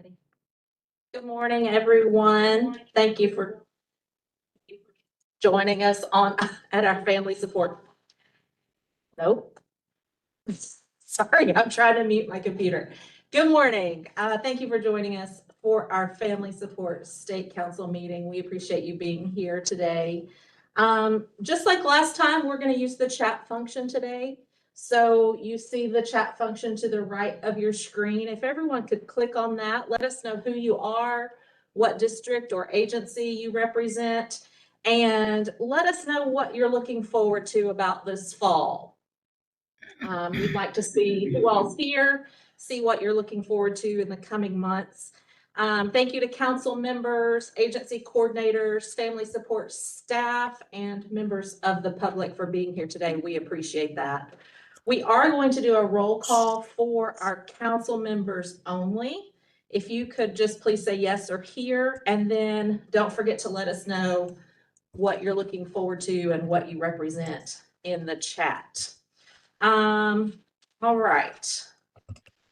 Ready. Good morning, everyone. Thank you for joining us at our family support. Nope. Sorry, I'm trying to mute my computer. Good morning. Thank you for joining us for our Family Support State Council meeting. We appreciate you being here today. Just like last time, we're going to use the chat function today. So you see the chat function to the right of your screen. If everyone could click on that, let us know who you are, what district or agency you represent, and let us know what you're looking forward to about this fall. We'd like to see who all's here, see what you're looking forward to in the coming months. Thank you to council members, agency coordinators, family support staff, and members of the public for being here today. We appreciate that. We are going to do a roll call for our council members only. If you could just please say yes or here, and then don't forget to let us know what you're looking forward to and what you represent in the chat. All right.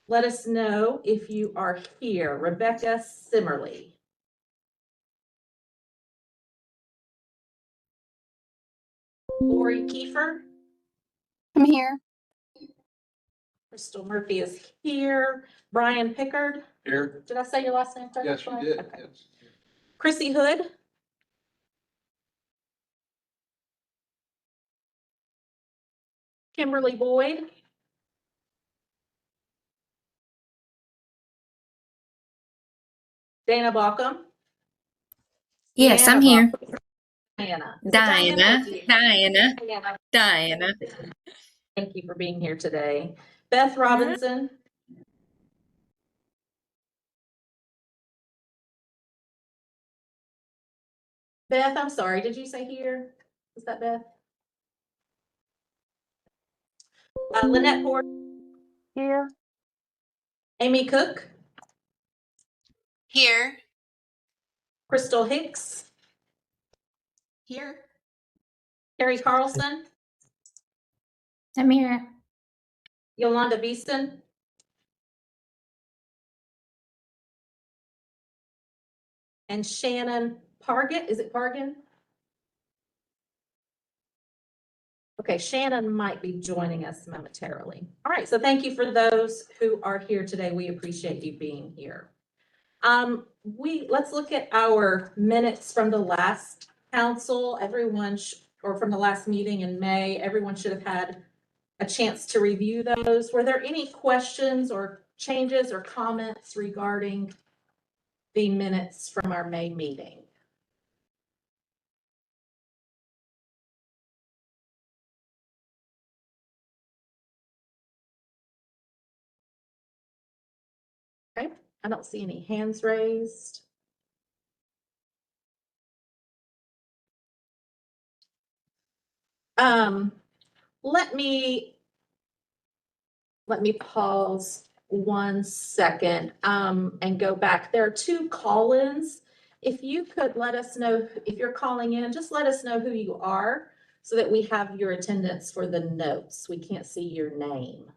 Let us know if you are here. Rebecca Simmerly. Lori Kiefer. I'm here. Crystal Murphy is here. Brian Pickard. Here. Did I say your last name? Yes, you did. Okay. Yes. Chrissy Hood. Kimberly Boyd. Dana Baucom. Yes, Diana I'm here. Baucom. Diana. Is it Diana. Diana. Diana. Diana. Thank you for being here today. Beth Robinson. Beth, I'm sorry. Did you say here? Is that Beth? Lynette Ford. Here. Amy Cook. Here. Crystal Hicks. Here. Carrie Carlson. I'm here. Yolanda Beeston. And Shannon Pargett. Is it Pargan? Okay, Shannon might be joining us momentarily. All right, so thank you for those who are here today. We appreciate you being here. Let's look at our minutes from the last council. Or from the last meeting in May, everyone should have had a chance to review those. Were there any questions or changes or comments regarding the minutes from our May meeting? Okay, I don't see any hands raised. Let me pause 1 second and go back. There are 2 call-ins. If you could let us know, if you're calling in, just let us know who you are so that we have your attendance for the notes. We can't see your name.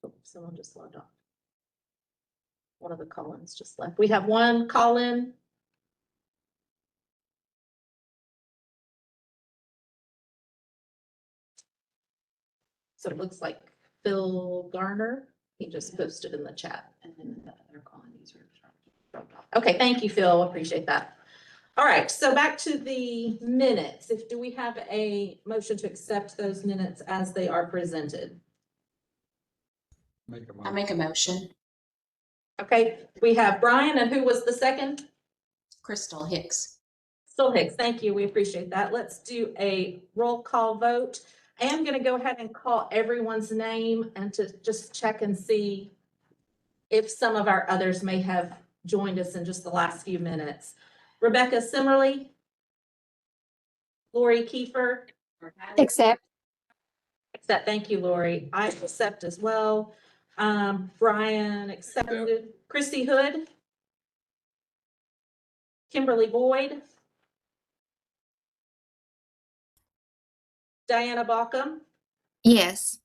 Oh, someone just logged off. One of the call-ins just left. We have 1 call-in. So it looks like Phil Garner. He just posted in the chat. And then the other calling user dropped off. Okay, thank you, Phil. Appreciate that. All right, so back to the minutes. Do we have a motion to accept those minutes as they are presented? I make a motion. Okay, we have Brian, and who was the second? Crystal Hicks. Still Hicks, thank you. We appreciate that. Let's do a roll call vote. I am going to go ahead and call everyone's name and to just check and see if some of our others may have joined us in just the last few minutes. Rebecca Simmerly. Lori Kiefer. Accept. Accept, thank you, Lori. I accept as well. Brian accepted. Christy Hood. Kimberly Boyd. Diana Baucom, Yes.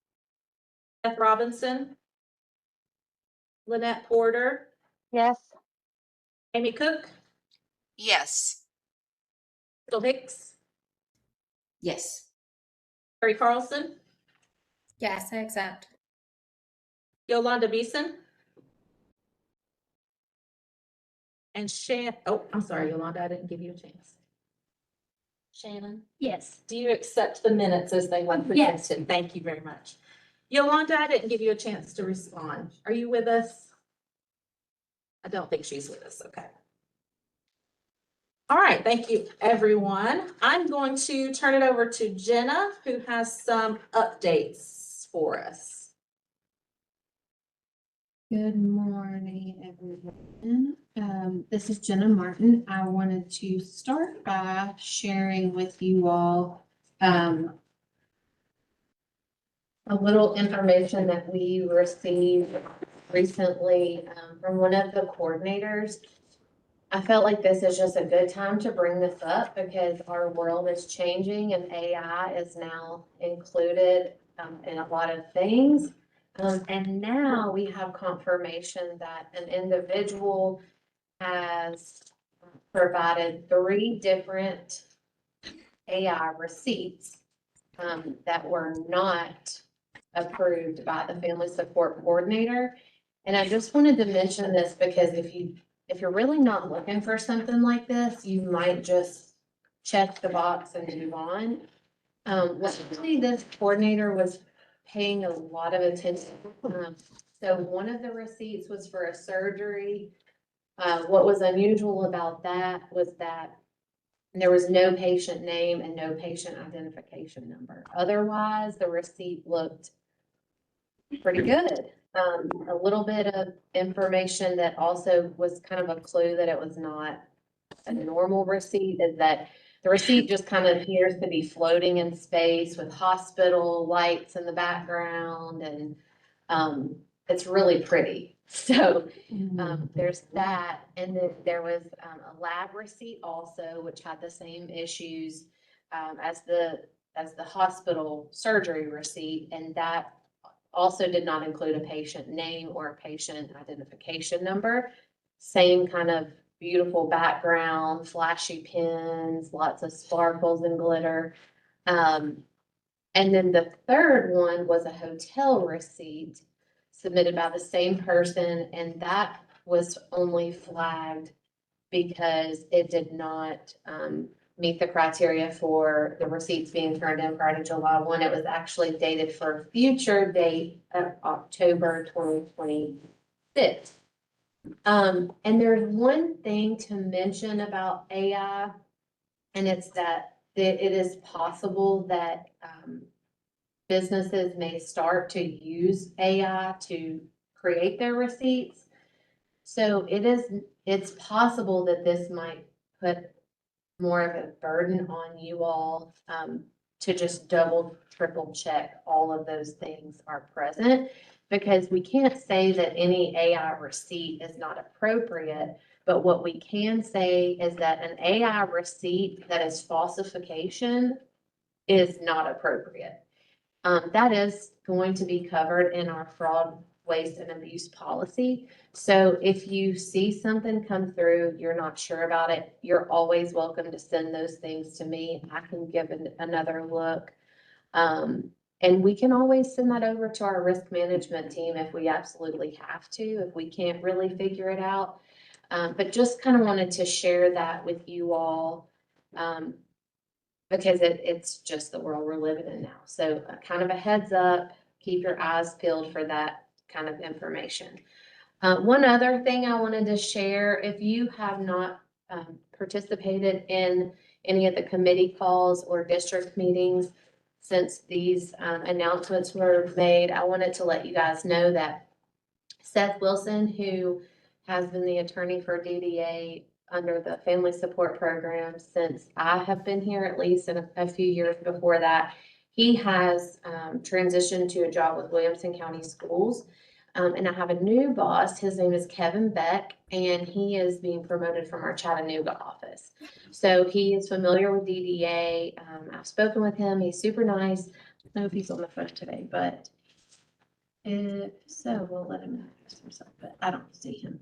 Beth Robinson, Lynette Porter, Yes. Amy Cook, Yes. Crystal Hicks, Yes. Terry Carlson, Yes, I accept. Yolanda Beeson, and I'm sorry, Yolanda, I didn't give you a chance. Shannon, Yes. do you accept the minutes as they were Yes. presented? Thank you very much. Yolanda, I didn't give you a chance to respond. Are you with us? I don't think she's with us. Okay. All right, thank you, everyone. I'm going to turn it over to Jenna, who has some updates for us. Good morning, everyone. This is Jenna Martin. I wanted to start by sharing with you all a little information that we received recently from one of the coordinators. I felt like this is just a good time to bring this up because our world is changing and AI is now included in a lot of things. And now we have confirmation that an individual has provided 3 different AI receipts that were not approved by the Family Support Coordinator. And I just wanted to mention this because if you're really not looking for something like this, you might just check the box and move on. Luckily, this coordinator was paying a lot of attention. So one of the receipts was for a surgery. What was unusual about that was that there was no patient name and no patient identification number. Otherwise, the receipt looked pretty good. A little bit of information that also was kind of a clue that it was not a normal receipt is that the receipt just kind of appears to be floating in space with hospital lights in the background, and it's really pretty. So there's that, and then there was a lab receipt also, which had the same issues as the hospital surgery receipt, and that also did not include a patient name or a patient identification number. Same kind of beautiful background, flashy pins, lots of sparkles and glitter. And then the third one was a hotel receipt submitted by the same person, and that was only flagged because it did not meet the criteria for the receipts being turned in prior to July 1. It was actually dated for a future date of October 2026. And there's one thing to mention about AI, and it's that it is possible that businesses may start to use AI to create their receipts. So it's possible that this might put more of a burden on you all to just double, triple check all of those things are present. Because we can't say that any AI receipt is not appropriate, but what we can say is that an AI receipt that is falsification is not appropriate. That is going to be covered in our fraud, waste, and abuse policy. So if you see something come through, you're not sure about it, you're always welcome to send those things to me. I can give another look. And we can always send that over to our risk management team if we absolutely have to, if we can't really figure it out. But just kind of wanted to share that with you all. Because it's just the world we're living in now. So kind of a heads up, keep your eyes peeled for that kind of information. One other thing I wanted to share, if you have not participated in any of the committee calls or district meetings since these announcements were made, I wanted to let you guys know that Seth Wilson, who has been the attorney for DDA under the Family Support Program since I have been here, at least in a few years before that, he has transitioned to a job with Williamson County Schools. And I have a new boss. His name is Kevin Beck, and he is being promoted from our Chattanooga office. So he is familiar with DDA. I've spoken with him. He's super nice. I don't know if he's on the phone today, but if so, we'll let him introduce himself, but I don't see him.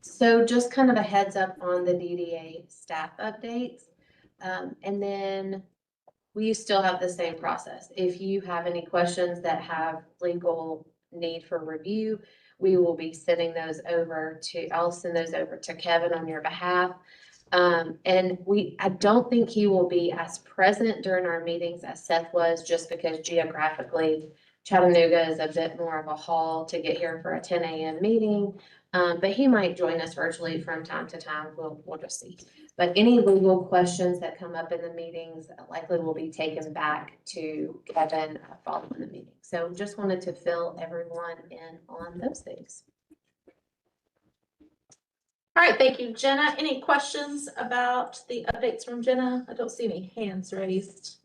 So just kind of a heads up on the DDA staff updates. And then we still have the same process. If you have any questions that have legal need for review, we will be sending those over to, I'll send those over to Kevin on your behalf. And I don't think he will be as present during our meetings as Seth was, just because geographically Chattanooga is a bit more of a haul to get here for a 10 a.m. meeting. But he might join us virtually from time to time. We'll just see. But any legal questions that come up in the meetings likely will be taken back to Kevin following the meeting. So just wanted to fill everyone in on those things. All right, thank you, Jenna. Any questions about the updates from Jenna? I don't see any hands raised.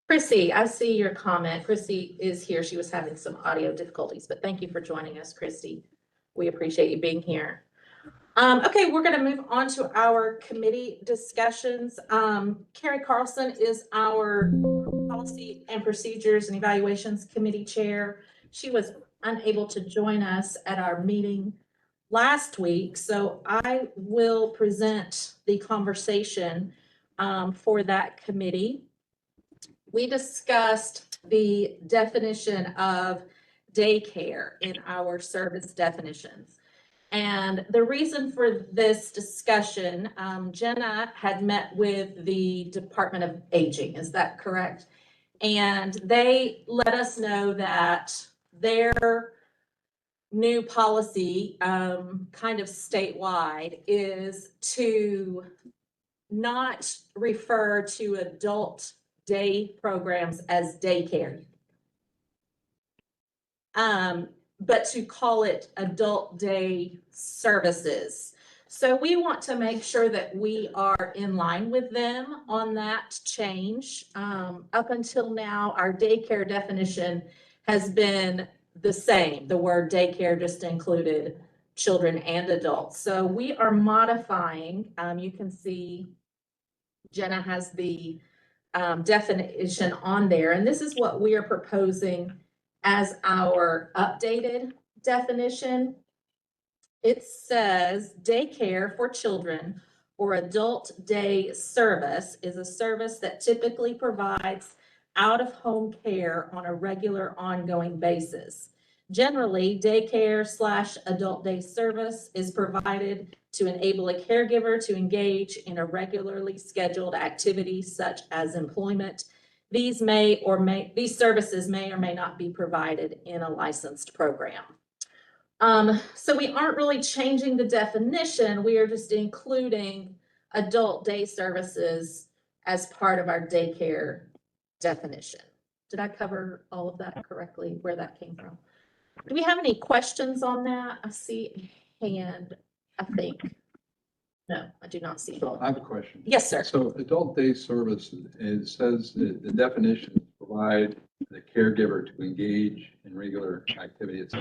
Chrissy, I see your comment. Chrissy is here. She was having some audio difficulties, but thank you for joining us, Christy. We appreciate you being here. Okay, we're going to move on to our committee discussions. Carrie Carlson is our Policy and Procedures and Evaluations Committee Chair. She was unable to join us at our meeting last week, so I will present the conversation for that committee. We discussed the definition of daycare in our service definitions. And the reason for this discussion, Jenna had met with the Department of Aging, is that correct? And they let us know that their new policy, kind of statewide, is to not refer to adult day programs as daycare, but to call it adult day services. So we want to make sure that we are in line with them on that change. Up until now, our daycare definition has been the same. The word daycare just included children and adults. So we are modifying, you can see Jenna has the definition on there, and this is what we are proposing as our updated definition. It says daycare for children or adult day service is a service that typically provides out-of-home care on a regular ongoing basis. Generally, daycare/adult day service is provided to enable a caregiver to engage in a regularly scheduled activity such as employment. These services may or may not be provided in a licensed program. So we aren't really changing the definition. We are just including adult day services as part of our daycare definition. Did I cover all of that correctly, where that came from? Do we have any questions on that? I see a hand, I think. No, I do not see. So I have a question. Yes, sir. So adult day service, it says the definition provide the caregiver to engage in regular activity. It's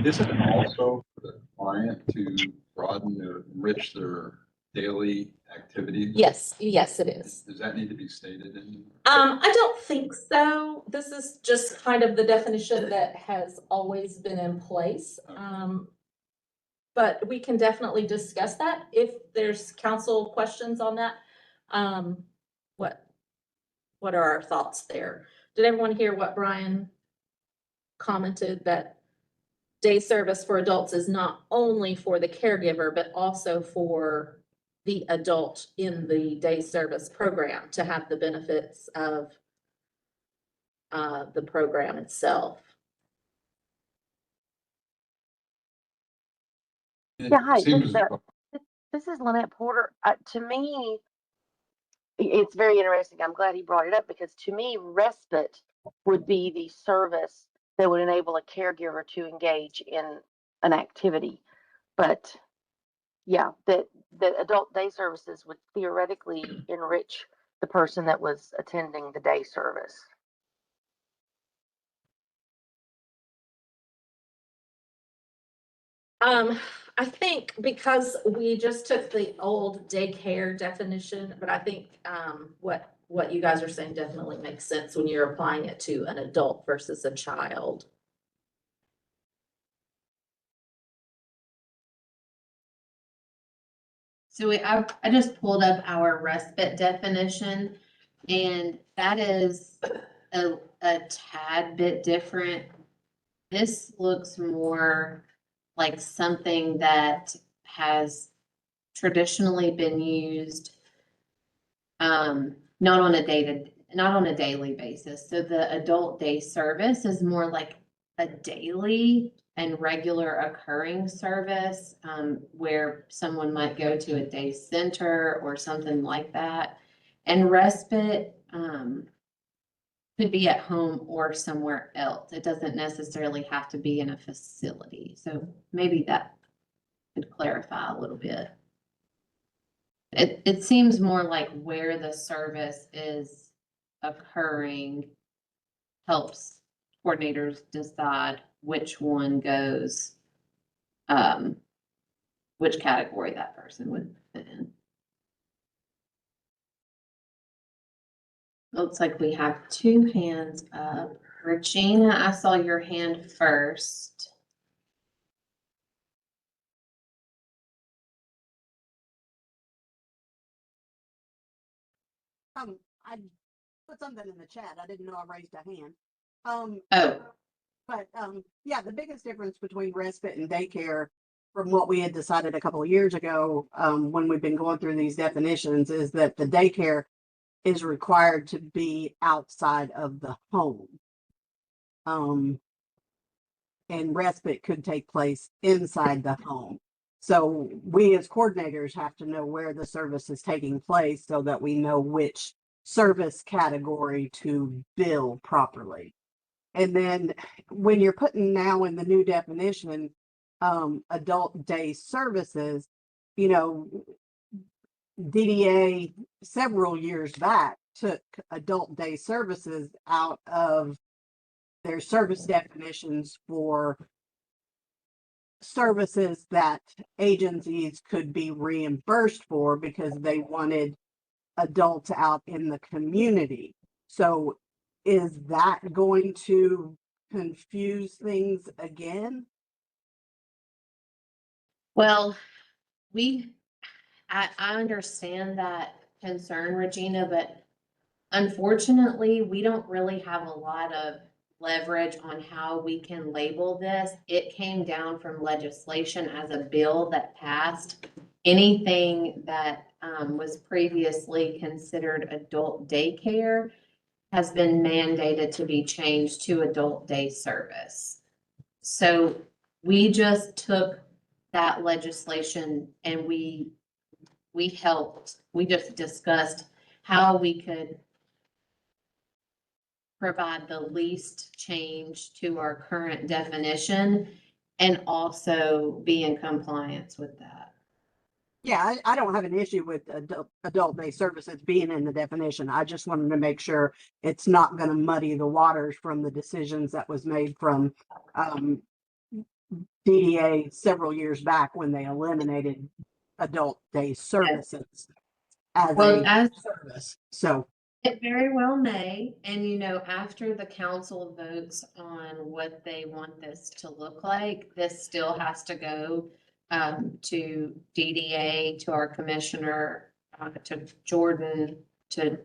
isn't it also for the client to broaden or enrich their daily activities? Yes, yes, it is. Does that need to be stated in? I don't think so. This is just kind of the definition that has always been in place. But we can definitely discuss that if there's council questions on that. What are our thoughts there? Did everyone hear what Brian commented, that day service for adults is not only for the caregiver, but also for the adult in the day service program to have the benefits of the program itself? Yeah, hi, Seems- this is Lynette Porter. To me, it's very interesting. I'm glad he brought it up, because to me, respite would be the service that would enable a caregiver to engage in an activity. But yeah, that adult day services would theoretically enrich the person that was attending the day service. I think because we just took the old daycare definition, but I think, what you guys are saying definitely makes sense when you're applying it to an adult versus a child. So I just pulled up our respite definition, and that is a tad bit different. This looks more like something that has traditionally been used, not on a daily basis. So the adult day service is more like a daily and regular occurring service, where someone might go to a day center or something like that. And respite, could be at home or somewhere else. It doesn't necessarily have to be in a facility. So maybe that could clarify a little bit. It seems more like where the service is occurring helps coordinators decide which one goes, which category that person would fit in. Looks like we have two hands up. Regina, I saw your hand first. I put something in the chat. I didn't know I raised a hand. Oh, Yeah, the biggest difference between respite and daycare from what we had decided a couple of years ago, when we've been going through these definitions, is that the daycare is required to be outside of the home. And respite could take place inside the home. So we as coordinators have to know where the service is taking place so that we know which service category to bill properly. And then when you're putting now in the new definition, adult day services, DDA several years back took adult day services out of their service definitions for services that agencies could be reimbursed for because they wanted adults out in the community. So is that going to confuse things again? well, I understand that concern, Regina, but unfortunately, we don't really have a lot of leverage on how we can label this. It came down from legislation as a bill that passed. Anything that was previously considered adult daycare has been mandated to be changed to adult day service. So we just took that legislation and we just discussed how we could provide the least change to our current definition and also be in compliance with that. Yeah, I don't have an issue with adult day services being in the definition. I just wanted to make sure it's not going to muddy the waters from the decisions that was made from DDA several years back when they eliminated adult day services as a service. So It very well may, and after the council votes on what they want this to look like, this still has to go to DDA, to our commissioner, to Jordan, to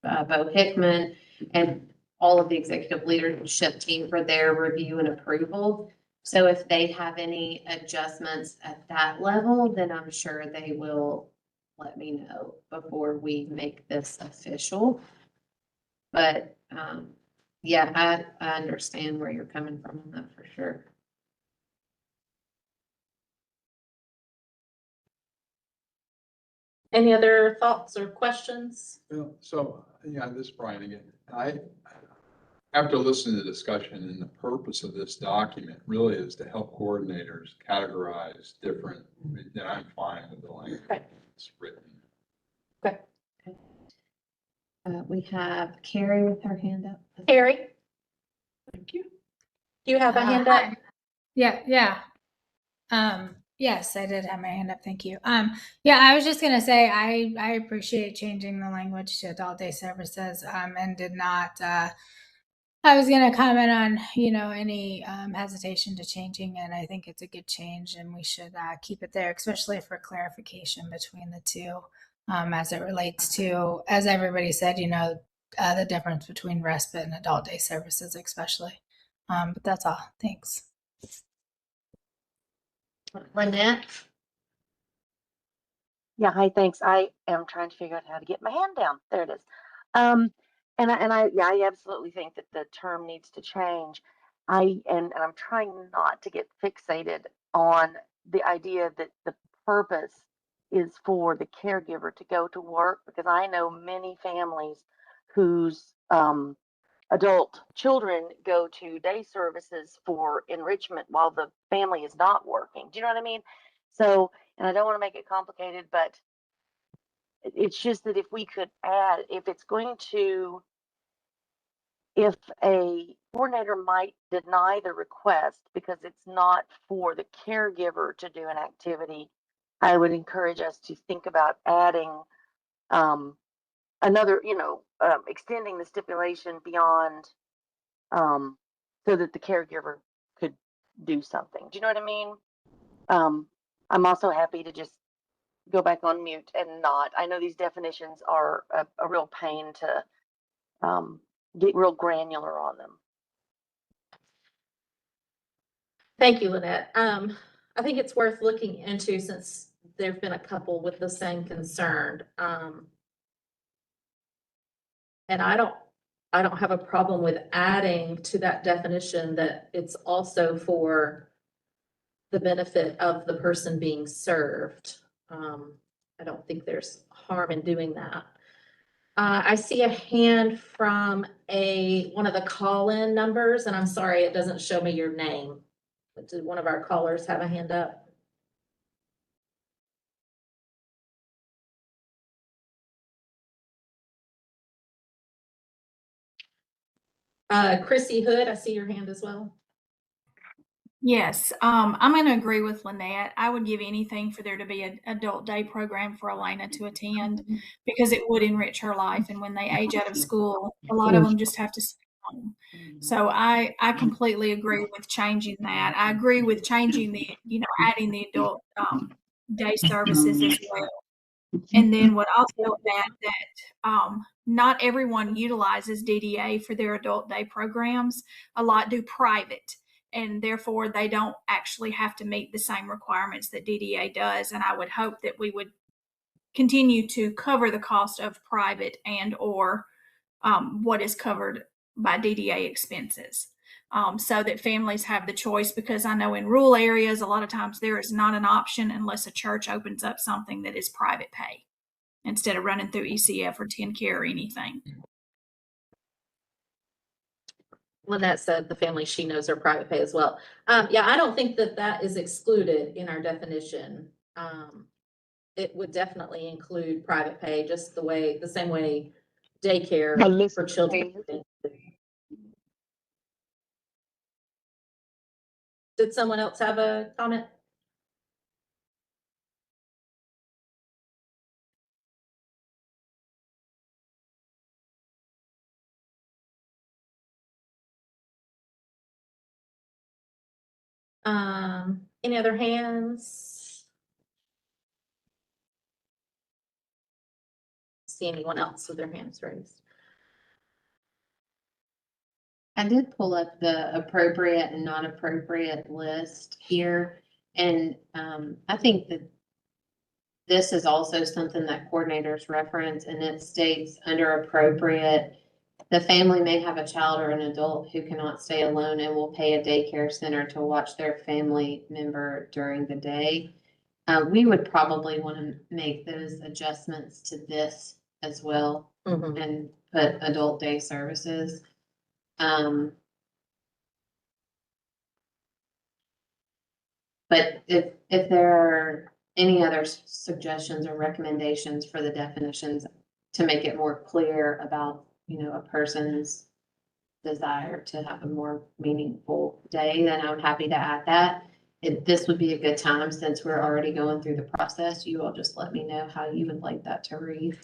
Bo Hickman, and all of the executive leadership team for their review and approval. So if they have any adjustments at that level, then I'm sure they will let me know before we make this official. But yeah, I understand where you're coming from on that for sure. Any other thoughts or questions? So, this is Brian again. After listening to the discussion, and the purpose of this document really is to help coordinators categorize different, then I'm fine with the language Okay. that's written. Okay. We have Carrie with her hand up. Carrie? Thank you. Do you have a hand up? Hi. Yeah. Yes, I did have my hand up. Thank you. Yeah, I was just gonna say I appreciate changing the language to adult day services. And did not. I was gonna comment on any hesitation to changing it. I think it's a good change, and we should keep it there, especially for clarification between the two, as it relates to, as everybody said, the difference between respite and adult day services, especially. But that's all. Thanks. Lynette? Yeah, hi, thanks. I am trying to figure out how to get my hand down. There it is. Yeah, I absolutely think that the term needs to change. And I'm trying not to get fixated on the idea that the purpose is for the caregiver to go to work, because I know many families whose adult children go to day services for enrichment while the family is not working. Do you know what I mean? So, and I don't want to make it complicated, but it's just that if we could add, if a coordinator might deny the request because it's not for the caregiver to do an activity, I would encourage us to think about adding another, extending the stipulation beyond, so that the caregiver could do something. Do you know what I mean? I'm also happy to just go back on mute and not. I know these definitions are a real pain to get real granular on them. Thank you, Lynette. I think it's worth looking into since there've been a couple with the same concern. And I don't have a problem with adding to that definition that it's also for the benefit of the person being served. I don't think there's harm in doing that. I see a hand from one of the call-in numbers, and I'm sorry, it doesn't show me your name. But did one of our callers have a hand up? Chrissy Hood, I see your hand as well. Yes, I'm going to agree with Lynette. I would give anything for there to be an adult day program for Elena to attend, because it would enrich her life. And when they age out of school, a lot of them just have to stay home. So I completely agree with changing that. I agree with changing adding the adult day services as well. And then would also add that not everyone utilizes DDA for their adult day programs. A lot do private, and therefore they don't actually have to meet the same requirements that DDA does. And I would hope that we would continue to cover the cost of private and or what is covered by DDA expenses, so that families have the choice, because I know in rural areas, a lot of times there is not an option unless a church opens up something that is private pay instead of running through ECF or TennCare or anything. Lynette said the family she knows are private pay as well. Yeah, I don't think that is excluded in our definition. It would definitely include private pay, just the same way daycare for children. Did someone else have a comment? Any other hands? See anyone else with their hands raised? I did pull up the appropriate and not appropriate list here, and I think that this is also something that coordinators reference, and it states under appropriate, the family may have a child or an adult who cannot stay alone and will pay a daycare center to watch their family member during the day. We would probably want to make those adjustments to this as well, and put adult day services. But if there are any other suggestions or recommendations for the definitions, to make it more clear about, you know, a person's desire to have a more meaningful day, then I'm happy to add that. This would be a good time since we're already going through the process. You all just let me know how you would like that to read.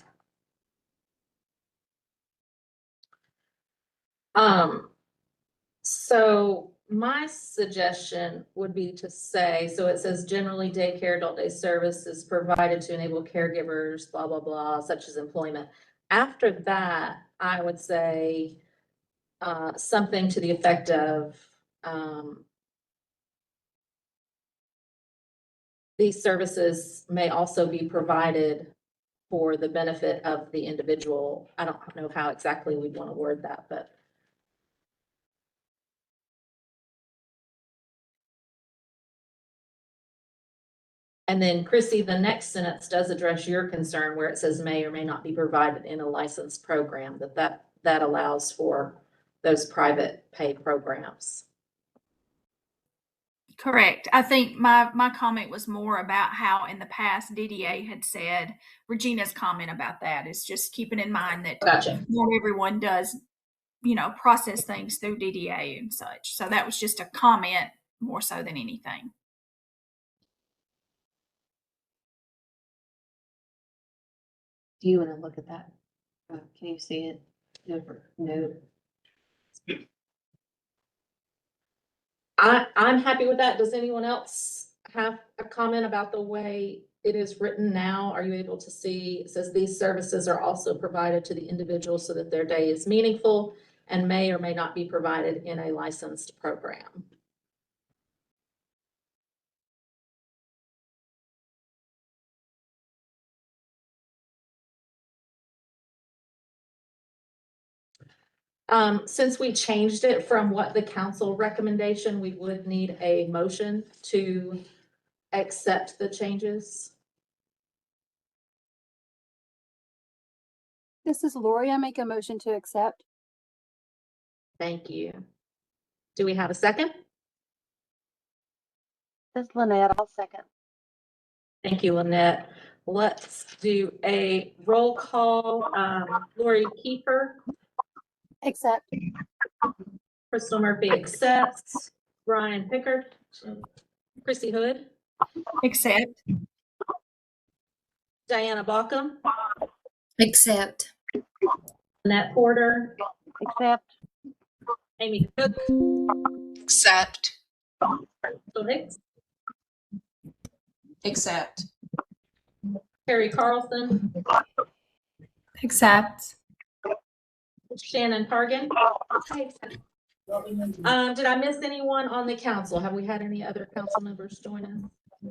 So my suggestion would be to say, so it says generally daycare, adult day service is provided to enable caregivers, blah, blah, blah, such as employment. After that, I would say, something to the effect of, these services may also be provided for the benefit of the individual. I don't know how exactly we'd want to word that, but. And then Chrissy, the next sentence does address your concern where it says may or may not be provided in a licensed program, that allows for those private pay programs. Correct. I think my comment was more about how in the past DDA had said, Regina's comment about that is just keeping in mind that Gotcha. not everyone does, you know, process things through DDA and such. So that was just a comment more so than anything. Do you want to look at that? Can you see it? No. I'm happy with that. Does anyone else have a comment about the way it is written now? Are you able to see? It says these services are also provided to the individual so that their day is meaningful and may or may not be provided in a licensed program. Since we changed it from what the council recommendation, we would need a motion to accept the changes. This is Lori. I make a motion to accept. Thank you. Do we have a second? This is Lynette. I'll second. Thank you, Lynette. Let's do a roll call. Lori Kiefer, Accept. Crystal Murphy accepts, Brian Pickard, Chrissy Hood, Except. Diana Baucom, Accept. Lynette Porter, Accept. Amy Cook, Accept. Crystal Hicks, Accept. Terry Carlson, Accept. Shannon Targan. Did I miss anyone on the council? Have we had any other council members join us?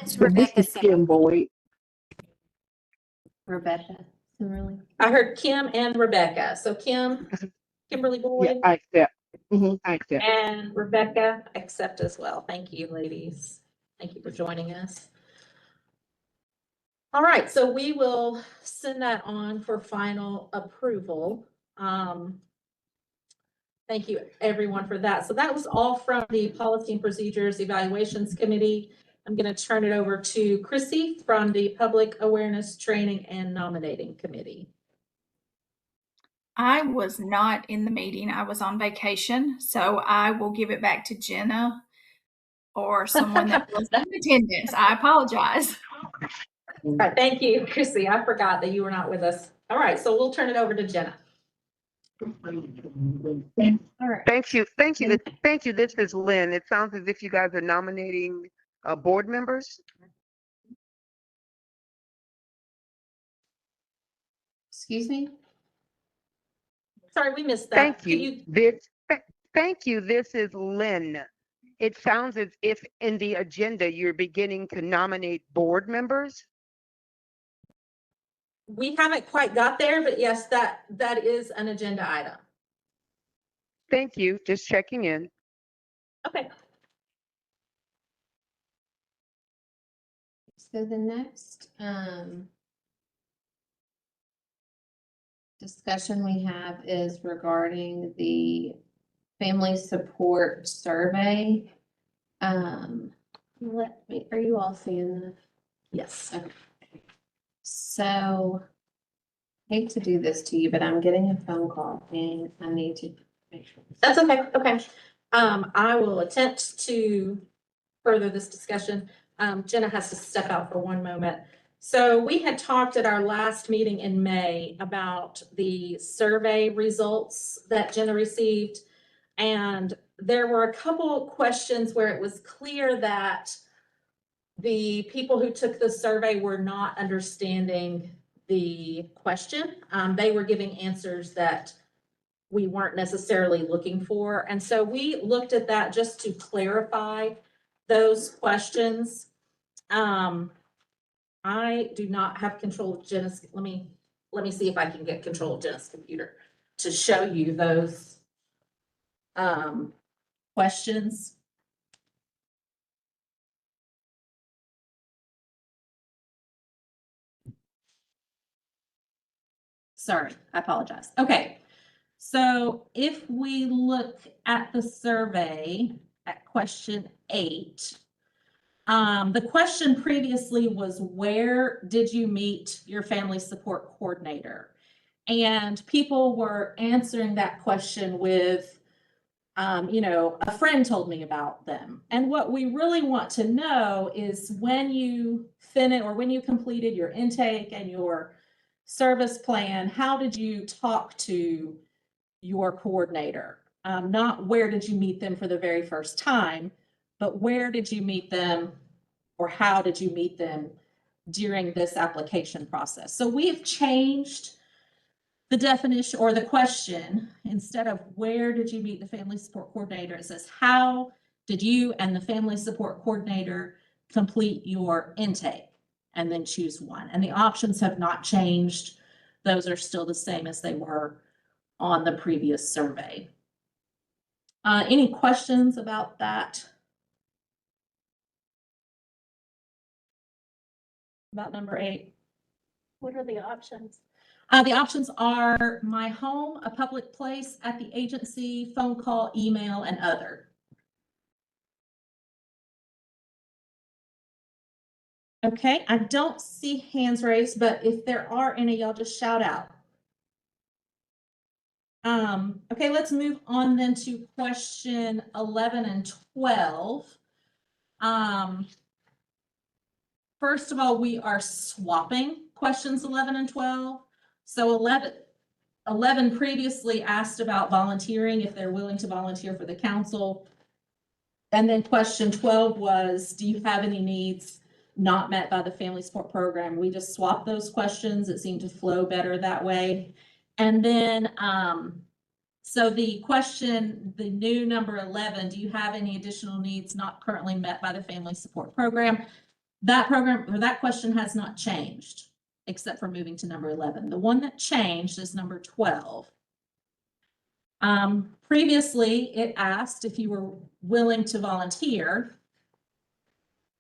It's Rebecca. This is Kim Boyd. Rebecca, Simmerly. I heard Kim and Rebecca. So Kim, Kimberly Yeah, Boyd, I accept. I accept. and Rebecca accept as well. Thank you, ladies. Thank you for joining us. All right, so we will send that on for final approval. Thank you, everyone, for that. So that was all from the Policy and Procedures Evaluations Committee. I'm going to turn it over to Chrissy from the Public Awareness Training and Nominating Committee. I was not in the meeting. I was on vacation, so I will give it back to Jenna or someone that was in attendance. I apologize. All right, thank you, Chrissy. I forgot that you were not with us. All right, so we'll turn it over to Jenna. All right. Thank you. Thank you. Thank you. This is Lynn. It sounds as if you guys are nominating board members. Excuse me? Sorry, we missed that. Thank Can you. Thank you. This is Lynn. It sounds as if in the agenda you're beginning to nominate board members. We haven't quite got there, but yes, that is an agenda item. Thank you. Just checking in. Okay. So the next discussion we have is regarding the family support survey. Are you all seeing this? Yes. Okay. So hate to do this to you, but I'm getting a phone call and I need to make sure. That's okay, okay. I will attempt to further this discussion. Jenna has to step out for one moment. So we had talked at our last meeting in May about the survey results that Jenna received. And there were a couple questions where it was clear that the people who took the survey were not understanding the question. They were giving answers that we weren't necessarily looking for. And so we looked at that just to clarify those questions. I do not have control of Jenna's, let me see if I can get control of Jenna's computer to show you those questions. Sorry, I apologize. Okay. So if we look at the survey at question 8, the question previously was, where did you meet your family support coordinator? And people were answering that question with, a friend told me about them. And what we really want to know is when you when you completed your intake and your service plan, how did you talk to your coordinator? Not where did you meet them for the very first time, but where did you meet them or how did you meet them during this application process? So we have changed the definition or the question. Instead of where did you meet the family support coordinator, it says how did you and the family support coordinator complete your intake, and then choose one. And the options have not changed. Those are still the same as they were on the previous survey. Any questions about that? About number 8? What are the options? The options are my home, a public place, at the agency, phone call, email, and other. Okay, I don't see hands raised, but if there are any, y'all just shout out. Okay, let's move on then to question 11 and 12. First of all, we are swapping questions 11 and 12. So 11 previously asked about volunteering, if they're willing to volunteer for the council. And then question 12 was, do you have any needs not met by the family support program? We just swapped those questions. It seemed to flow better that way. And then, so the question, the new number 11, do you have any additional needs not currently met by the family support program? That program or that question has not changed, except for moving to number 11. The one that changed is number 12. Previously, it asked if you were willing to volunteer.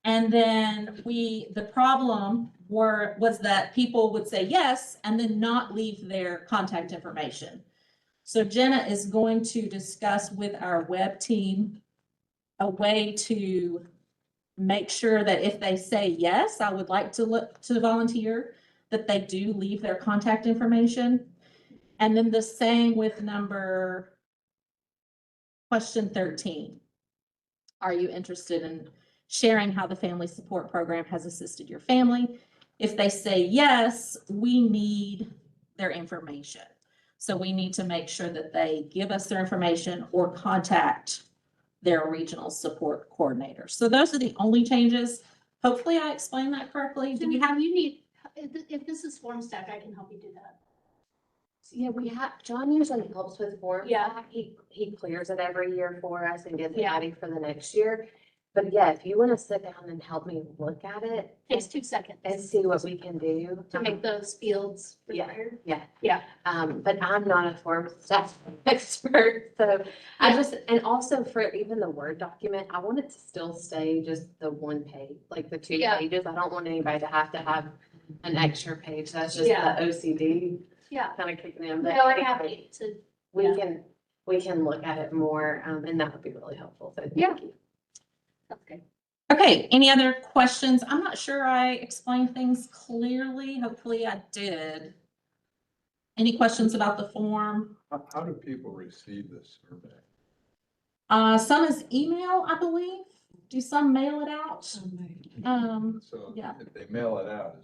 And then the problem was that people would say yes, and then not leave their contact information. So Jenna is going to discuss with our web team a way to make sure that if they say, yes, I would like to look to volunteer, that they do leave their contact information. And then the same with question 13. Are you interested in sharing how the family support program has assisted your family? If they say yes, we need their information. So we need to make sure that they give us their information or contact their regional support coordinator. So those are the only changes. Hopefully I explained that correctly. Do we have, If this is form stack, I can help you do that. Yeah, John usually helps with form. Yeah. He clears it every year for us and gets it Yeah. ready for the next year. But yeah, if you want to sit down and help me look at it Takes 2 seconds and see what we can do. to make those fields Yeah. required. Yeah. But I'm not a form stack expert, so I just, and also for even the Word document, I want it to still stay just the one page, like the 2 Yeah. pages. I don't want anybody to have an extra page. That's just Yeah. the OCD Yeah. kind of kicking in. But No, I'm anyway, happy to. we can look at it more, and that would be really helpful. So Yeah. thank you. Okay. okay, any other questions? I'm not sure I explained things clearly. Hopefully I did. Any questions about the form? How do people receive this survey? Some is email, I believe. Do some mail it out? So yeah. if they mail it out,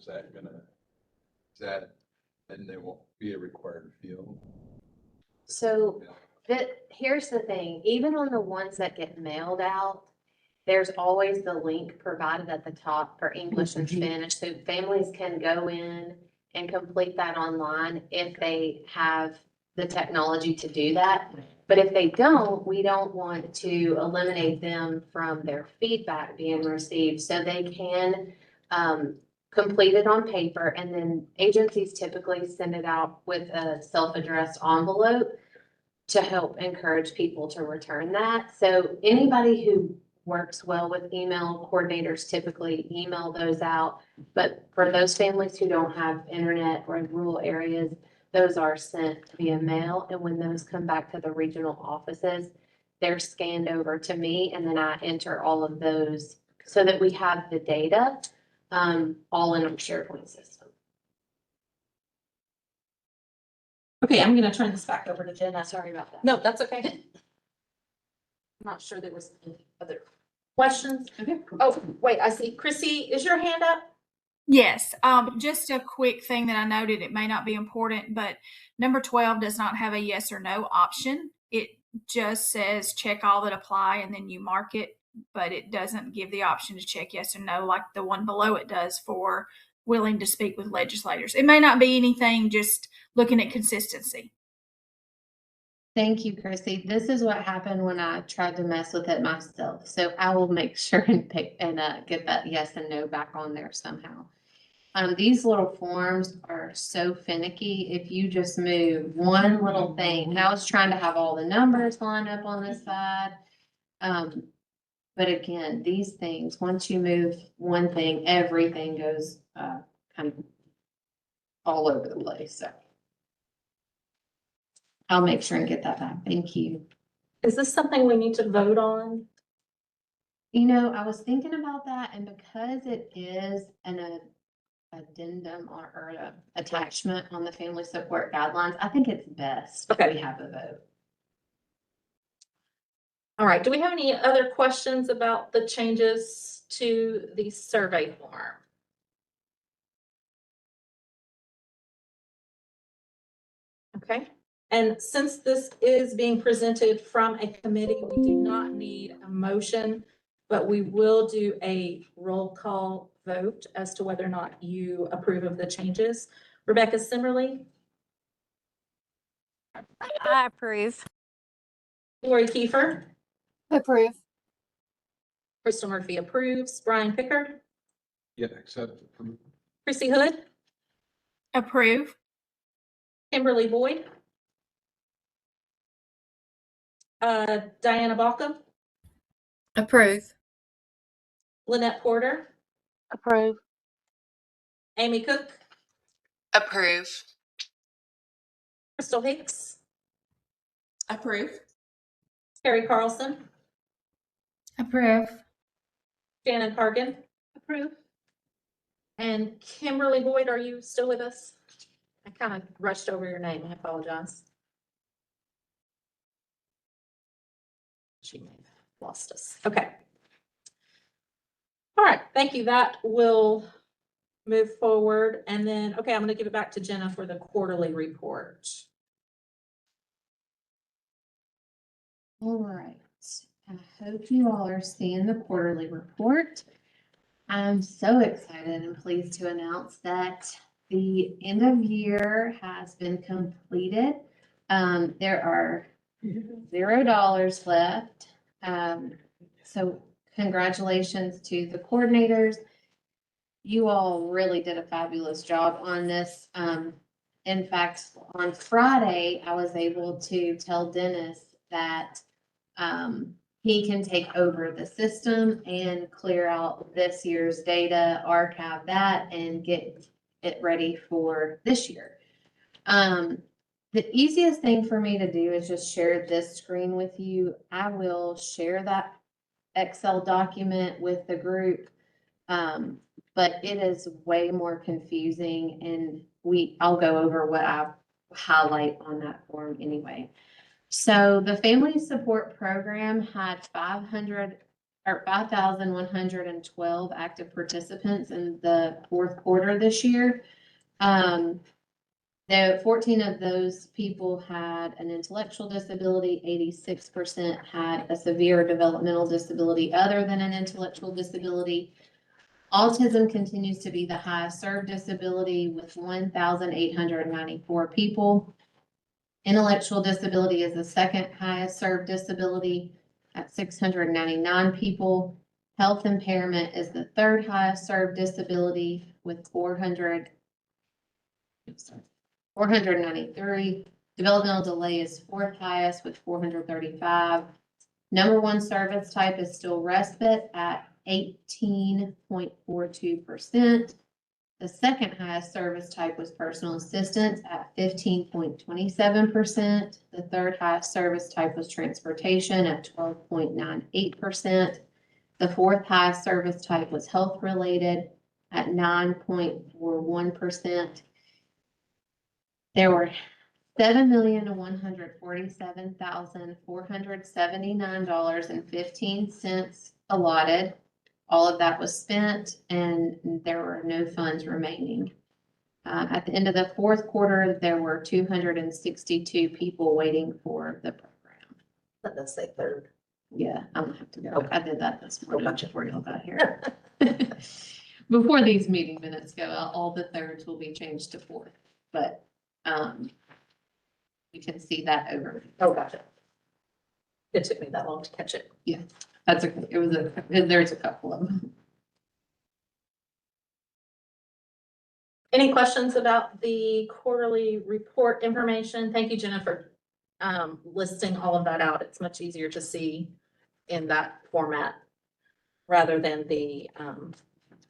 then they won't be a required field? So here's the thing, even on the ones that get mailed out, there's always the link provided at the top for English and Spanish, so families can go in and complete that online if they have the technology to do that. But if they don't, we don't want to eliminate them from their feedback being received, so they can complete it on paper, and then agencies typically send it out with a self-addressed envelope to help encourage people to return that. So anybody who works well with email, coordinators typically email those out. But for those families who don't have internet or in rural areas, those are sent via mail. And when those come back to the regional offices, they're scanned over to me, and then I enter all of those so that we have the data all in our SharePoint system. Okay, I'm gonna turn this back over to Jenna. Sorry about that. No, that's okay. I'm not sure there was any other questions. Okay. Oh, wait, I see. Chrissy, is your hand up? Yes, just a quick thing that I noted, it may not be important, but number 12 does not have a yes or no option. It just says check all that apply and then you mark it, but it doesn't give the option to check yes or no like the one below it does for willing to speak with legislators. It may not be anything, just looking at consistency. Thank you, Chrissy. This is what happened when I tried to mess with it myself. So I will make sure and get that yes and no back on there somehow. These little forms are so finicky. If you just move one little thing, and I was trying to have all the numbers line up on this side. But again, these things, once you move one thing, everything goes, kind of all over the place. So I'll make sure and get that back. Thank you. Is this something we need to vote on? You know, I was thinking about that, and because it is an addendum or a attachment on the family support guidelines, I think it's best if Okay. we have a vote. All right, do we have any other questions about the changes to the survey form? Okay, and since this is being presented from a committee, we do not need a motion, but we will do a roll call vote as to whether or not you approve of the changes. Rebecca Simmerly, I approve. Lori Kiefer, Approve. Crystal Murphy approves, Brian Pickard, Yeah, accept, approve. Chrissy Hood, Approve. Kimberly Boyd, Diana Balkum, Approve. Lynette Porter, Approve. Amy Cook, Approve. Crystal Hicks, Approve. Terry Carlson, Approve. Shannon Cargan, Approve. and Kimberly Boyd, are you still with us? I kind of rushed over your name. I apologize. She may have lost us. Okay. All right, thank you. That will move forward. And then, okay, I'm going to give it back to Jenna for the quarterly report. All right. I hope you all are seeing the quarterly report. I'm so excited and pleased to announce that the end of year has been completed. There are $0 left. So congratulations to the coordinators. You all really did a fabulous job on this. In fact, on Friday, I was able to tell Dennis that he can take over the system and clear out this year's data, archive that, and get it ready for this year. The easiest thing for me to do is just share this screen with you. I will share that Excel document with the group. But it is way more confusing, and I'll go over what I highlight on that form anyway. So the Family Support Program had 5,112 active participants in the fourth quarter this year. Though 14 of those people had an intellectual disability, 86% had a severe developmental disability other than an intellectual disability. Autism continues to be the highest served disability with 1,894 people. Intellectual disability is the second highest served disability at 699 people. Health impairment is the third highest served disability with 493. Developmental delay is fourth highest with 435. Number one service type is still respite at 18.42%. The second highest service type was personal assistance at 15.27%. The third highest service type was transportation at 12.98%. The fourth highest service type was health related at 9.41%. There were $7,147,479.15 allotted. All of that was spent and there were no funds remaining. At the end of the fourth quarter, there were 262 people waiting for the program. Let us say third. Yeah, I'm gonna have to go. Okay. I did that this morning Gotcha. before y'all got here. Before these meeting minutes go out, all the thirds will be changed to fourth, but, you can see that over. Oh, gotcha. It took me that long to catch it. There's a couple of them. Any questions about the quarterly report information? Thank you, Jennifer, listing all of that out. It's much easier to see in that format rather than the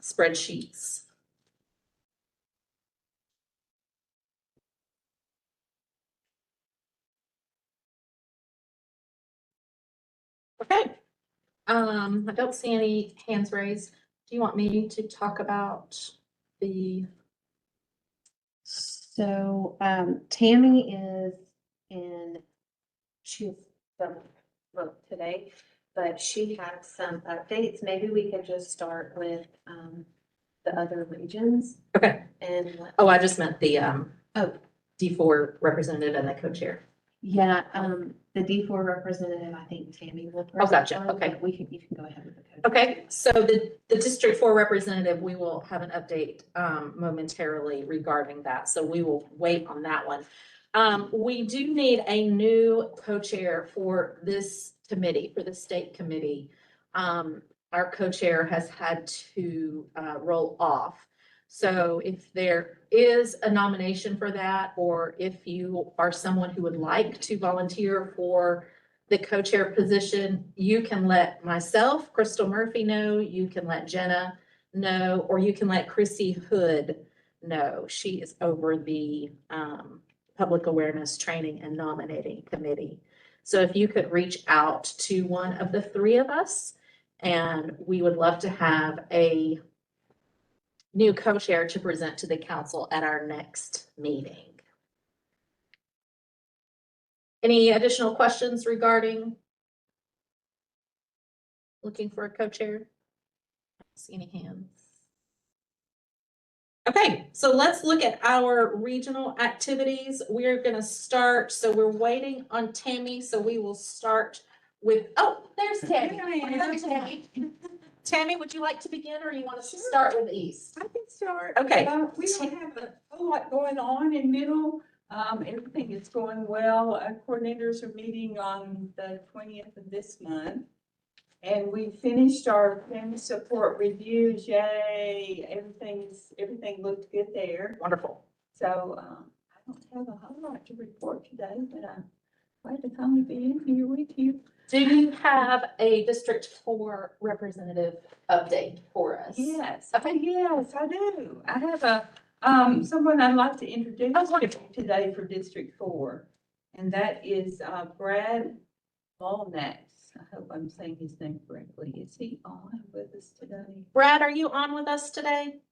spreadsheets. Okay. I don't see any hands raised. Do you want me to talk about the? So, Tammy is she's today, but she has some updates. Maybe we could just start with, the other regions Okay. and. Oh, I just meant the Oh. D4 representative and the co-chair. Yeah, the D4 representative, I think Tammy will. Oh, gotcha. present on, Okay. but you can go ahead with the code. Okay, so the District 4 representative, we will have an update momentarily regarding that, so we will wait on that one. We do need a new co-chair for this committee, for the state committee. Our co-chair has had to roll off. So if there is a nomination for that, or if you are someone who would like to volunteer for the co-chair position, you can let myself, Crystal Murphy, know, you can let Jenna know, or you can let Chrissy Hood know. She is over the Public Awareness Training and Nominating Committee. So if you could reach out to one of the three of us, and we would love to have a new co-chair to present to the council at our next meeting. Any additional questions regarding looking for a co-chair? I don't see any hands. Okay, so let's look at our regional activities. We're gonna start, so we're waiting on Tammy, so we will start with, oh, there's Tammy. Hello, Tammy. Tammy, would you like to begin, or you want us to start with East? I can start. Okay. We don't have a whole lot going on in middle. Everything is going well. Our coordinators are meeting on the 20th of this month. And we finished our family support reviews. Yay. Everything looked good there. Wonderful. So, I don't have a whole lot to report today, but I'm glad to come and be in here with you. Do you have a District 4 representative update for us? Yes, yes, I do. I have someone I'd like to introduce today for District 4. And that is, Brad Molnax. I hope I'm saying his name correctly. Is he on with us today? Brad, are you on with us today?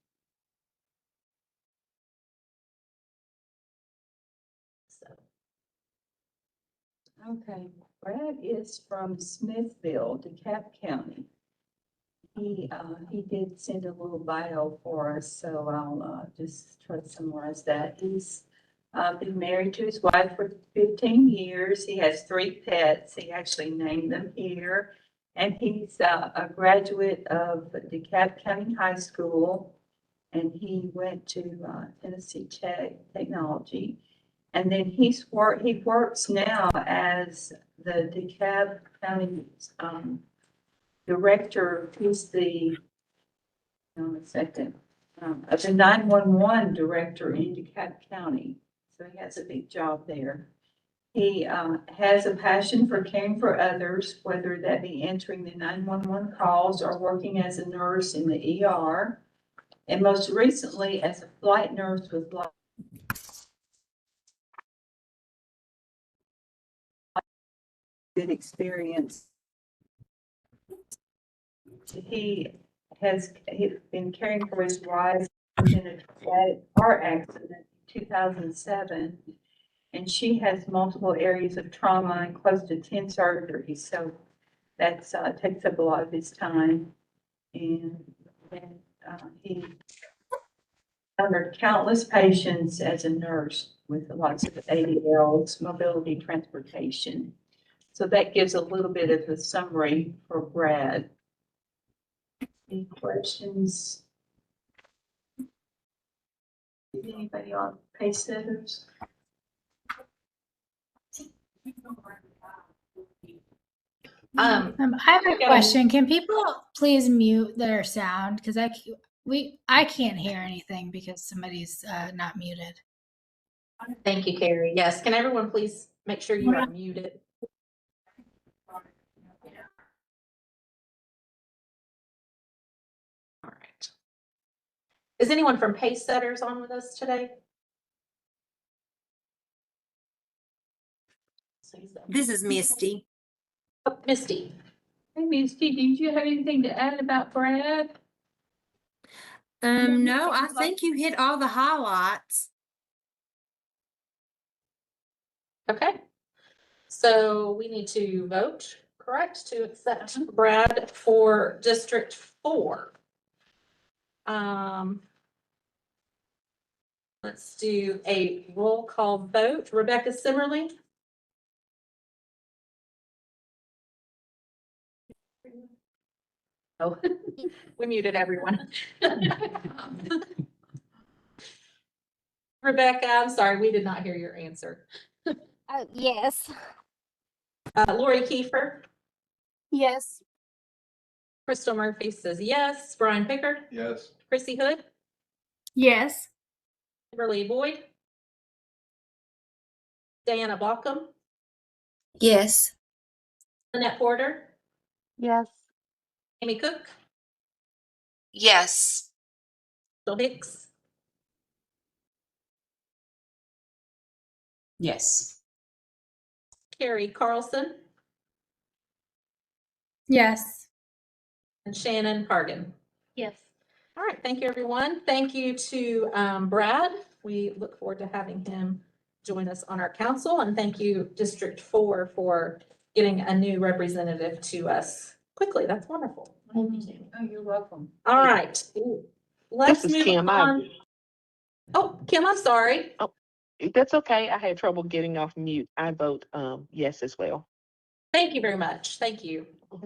Okay, Brad is from Smithville, DeKalb County. He did send a little bio for us, so I'll just try to summarize that. He's been married to his wife for 15 years. He has 3 pets. He actually named them here. And he's a graduate of DeKalb County High School. And he went to Tennessee Tech Technology. And then he works now as the DeKalb County director. He's the, of the 911 director in DeKalb County. So he has a big job there. He has a passion for caring for others, whether that be answering the 911 calls or working as a nurse in the ER. And most recently, as a flight nurse with good experience. He's been caring for his wife in a traumatic car accident in 2007. And she has multiple areas of trauma and close to 10 surgeries. So that takes up a lot of his time. And he honored countless patients as a nurse with lots of ADLs, mobility transportation. So that gives a little bit of a summary for Brad. Any questions? Anybody on pace setters? Um, I have a Yeah. question. Can people please mute their sound? Because I can't hear anything because somebody's not muted. Thank you, Carrie. Yes, can everyone please make sure you are muted? All right. Is anyone from Pace Setters on with us today? This is Misty. Oh, Misty. Hey, Misty, did you have anything to add about Brad? No, I think you hit all the highlights. Okay. So we need to vote, correct, to accept Brad for District 4. Let's do a roll call vote. Rebecca Simmerly. Oh, we muted everyone. Rebecca, I'm sorry, we did not hear your answer. Yes. Lori Kiefer, Yes. Crystal Murphy says yes. Brian Pickard, Yes. Chrissy Hood, Yes. Kimberly Boyd, Diana Baucom, Yes. Lynette Porter, Yes. Amy Cook, Yes. Bill Hicks, Yes. Carrie Carlson, Yes. and Shannon Pargan. Yes. All right, thank you, everyone. Thank you to Brad. We look forward to having him join us on our council, and thank you, District 4, for getting a new representative to us quickly. That's wonderful. Oh, you're welcome. All right, let's This is move Kim. on. Oh, Kim, I'm sorry. That's okay. I had trouble getting off mute. I vote yes as well. Thank you very much. Thank you. All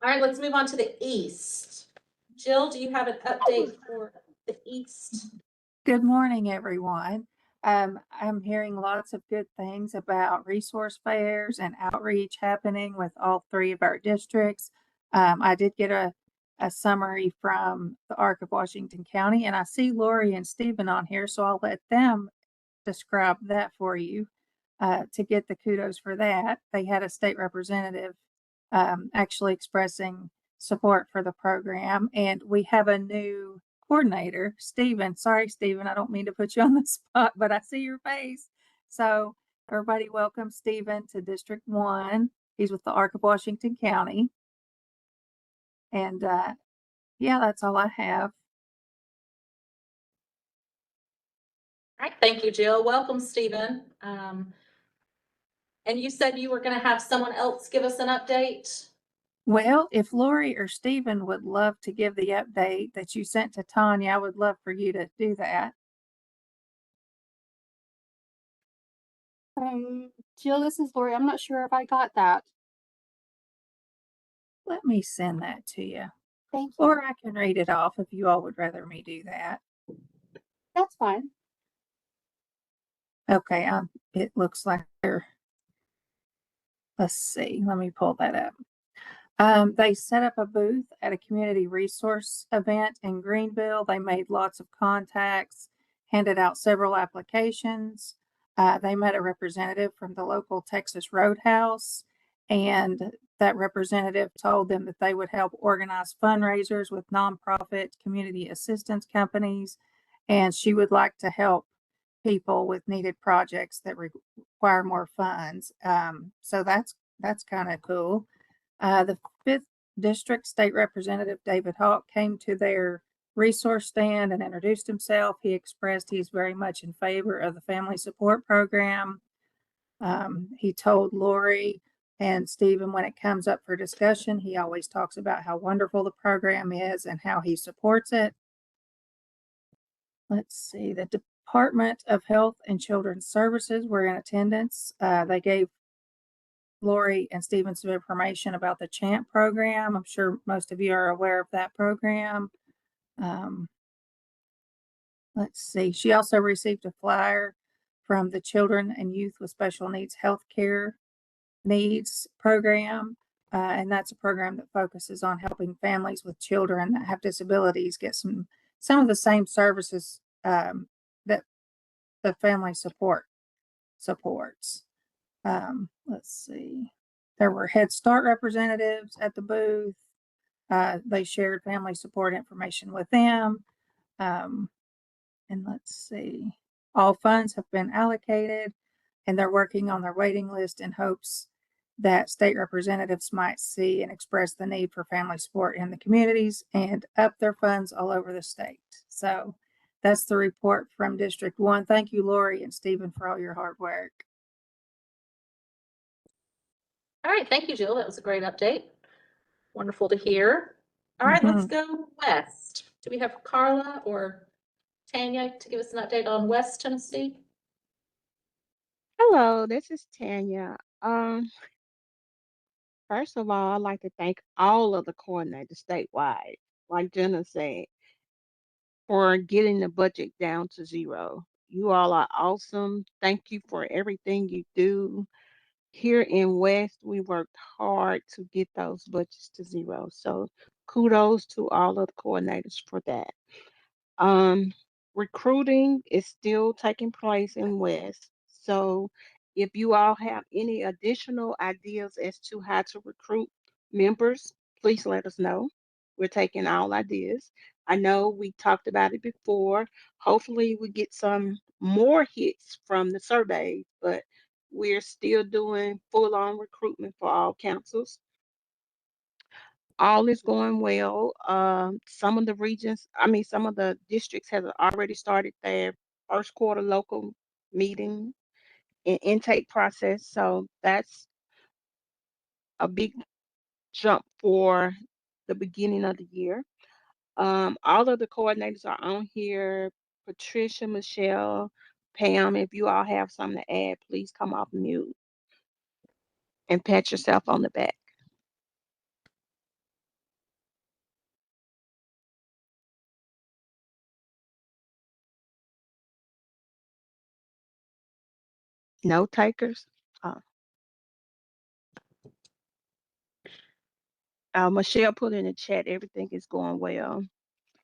right, let's move on to the East. Jill, do you have an update for the East? Good morning, everyone. I'm hearing lots of good things about resource fairs and outreach happening with all 3 of our districts. I did get a summary from the Arc of Washington County, and I see Lori and Stephen on here, so I'll let them describe that for you to get the kudos for that. They had a state representative actually expressing support for the program, and we have a new coordinator, Stephen. Sorry, Stephen, I don't mean to put you on the spot, but I see your face. So everybody welcome Stephen to District 1. He's with the Arc of Washington County. And yeah, that's all I have. All right, thank you, Jill. Welcome, Stephen. And you said you were gonna have someone else give us an update? Well, if Lori or Stephen would love to give the update that you sent to Tanya, I would love for you to do that. Jill, this is Lori. I'm not sure if I got that. Let me send that to you. Thank you. Or I can read it off if you all would rather me do that. That's fine. Okay, it looks like let's see, let me pull that up. They set up a booth at a community resource event in Greenville. They made lots of contacts, handed out several applications. They met a representative from the local Texas Roadhouse, and that representative told them that they would help organize fundraisers with nonprofit community assistance companies, and she would like to help people with needed projects that require more funds. So that's kind of cool. The 5th District State Representative David Hawk came to their resource stand and introduced himself. He expressed he's very much in favor of the family support program. He told Lori and Stephen when it comes up for discussion, he always talks about how wonderful the program is and how he supports it. Let's see, the Department of Health and Children's Services were in attendance. They gave Lori and Stephen some information about the CHAMP program. I'm sure most of you are aware of that program. Let's see. She also received a flyer from the Children and Youth with Special Needs Healthcare Needs program. And that's a program that focuses on helping families with children that have disabilities get some of the same services that the family supports. Let's see. There were Head Start representatives at the booth. They shared family support information with them. And let's see. All funds have been allocated, and they're working on their waiting list in hopes that state representatives might see and express the need for family support in the communities and up their funds all over the state. So that's the report from District 1. Thank you, Lori and Stephen, for all your hard work. All right, thank you, Jill. That was a great update. Wonderful to hear. All right, let's go west. Do we have Carla or Tanya to give us an update on West Tennessee? Hello, this is Tanya. First of all, I'd like to thank all of the coordinators statewide, like Jenna said, for getting the budget down to zero. You all are awesome. Thank you for everything you do. Here in West, we worked hard to get those budgets to zero. So kudos to all of the coordinators for that. Recruiting is still taking place in West. So if you all have any additional ideas as to how to recruit members, please let us know. We're taking all ideas. I know we talked about it before. Hopefully we get some more hits from the surveys, but we're still doing full-on recruitment for all councils. All is going well. Some of the districts have already started their first quarter local meeting and intake process. So that's a big jump for the beginning of the year. All of the coordinators are on here. Patricia, Michelle, Pam, if you all have something to add, please come off mute and pat yourself on the back. No takers? Michelle put in the chat, everything is going well.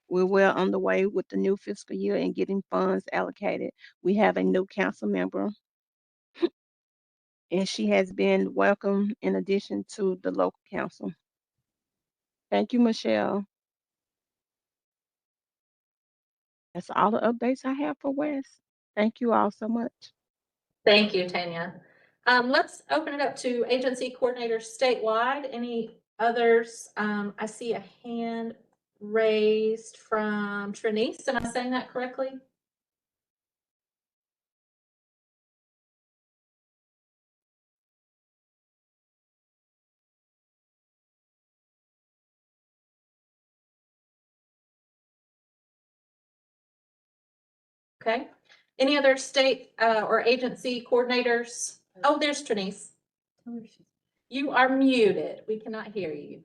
We're well on the way with the new fiscal year and getting funds allocated. We have a new council member, and she has been welcome in addition to the local council. Thank you, Michelle. That's all the updates I have for West. Thank you all so much. Thank you, Tanya. Let's open it up to agency coordinators statewide. Any others? I see a hand raised from Trinice. Am I saying that correctly? Okay. Any other state or agency coordinators? Oh, there's Trinice. You are muted. We cannot hear you.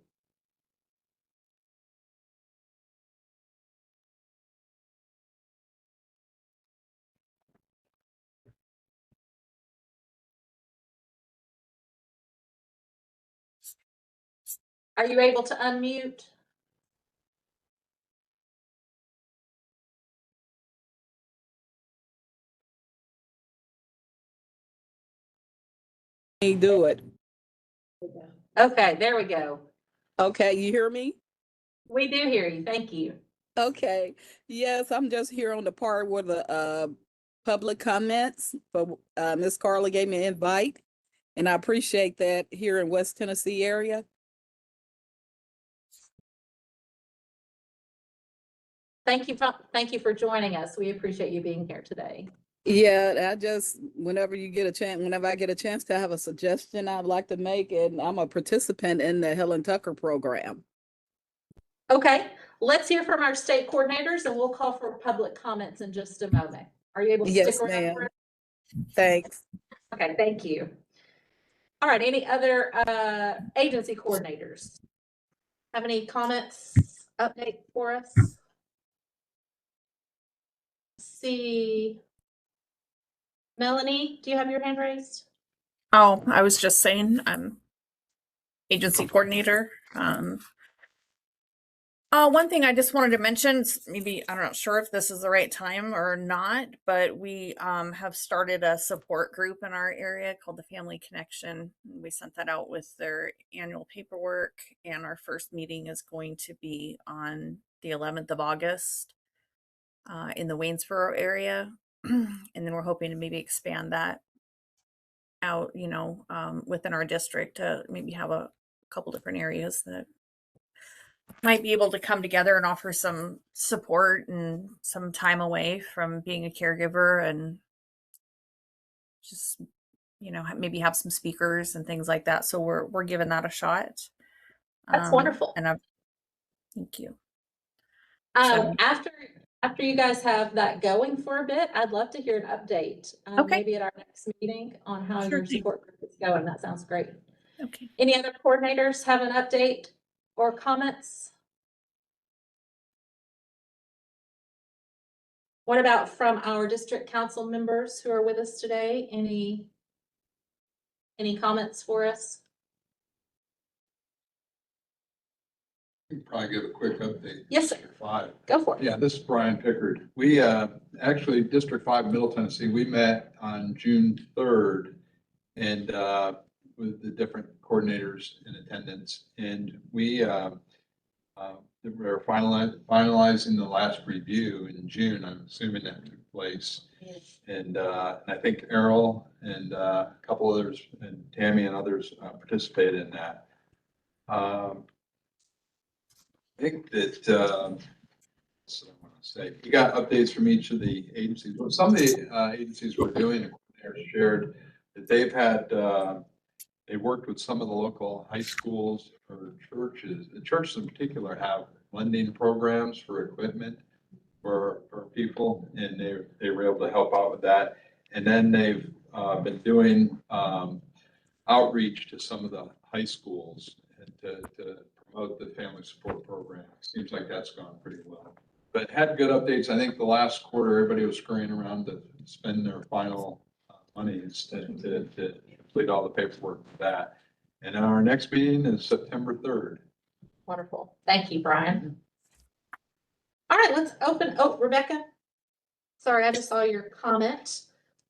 Are you able to unmute? Do it. Okay, there we go. Okay, you hear me? We do hear you. Thank you. Okay. Yes, I'm just here on the part where the public comments, but Miss Carla gave me an invite, and I appreciate that here in West Tennessee area. Thank you for joining us. We appreciate you being here today. Yeah, I just whenever I get a chance to have a suggestion I'd like to make, and I'm a participant in the Helen Tucker program. Okay, let's hear from our state coordinators and we'll call for public comments in just a moment. Are you able to Yes, stick around? ma'am. Thanks. Okay, thank you. All right, any other agency coordinators? Have any comments, update for us? See, Melanie, do you have your hand raised? Oh, I was just saying I'm agency coordinator. One thing I just wanted to mention, maybe I'm not sure if this is the right time or not, but we have started a support group in our area called the Family Connection. We sent that out with their annual paperwork, and our first meeting is going to be on the 11th of August in the Waynesboro area. And then we're hoping to maybe expand that out, within our district to maybe have a couple different areas that might be able to come together and offer some support and some time away from being a caregiver, and just, maybe have some speakers and things like that. So we're giving that a shot. That's wonderful. And thank you. After you guys have that going for a bit, I'd love to hear an update. Okay. Maybe at our next meeting on how Sure your thing. support group is going. That sounds great. Okay. Any other coordinators have an update or comments? What about from our district council members who are with us today? Any comments for us? You can probably give a quick update. Yes, sir. District 5. Go for it. Yeah, this is Brian Pickard. We actually, District 5, Middle Tennessee, we met on June 3rd and with the different coordinators in attendance. And we're finalizing the last review in June. I'm assuming that took place. Yes. And I think Errol and a couple others, and Tammy and others participated in that. I think that, so I want to say, you got updates from each of the agencies. Well, some of the agencies we're doing, the coordinators shared that they've had, they worked with some of the local high schools or churches. The churches in particular have lending programs for equipment for people, and they were able to help out with that. And then they've been doing outreach to some of the high schools and to promote the family support program. Seems like that's gone pretty well. But had good updates. I think the last quarter, everybody was scurrying around to spend their final monies to complete all the paperwork for that. And our next meeting is September 3rd. Wonderful. Thank you, Brian. All right, let's open. Oh, Rebecca. Sorry, I just saw your comment.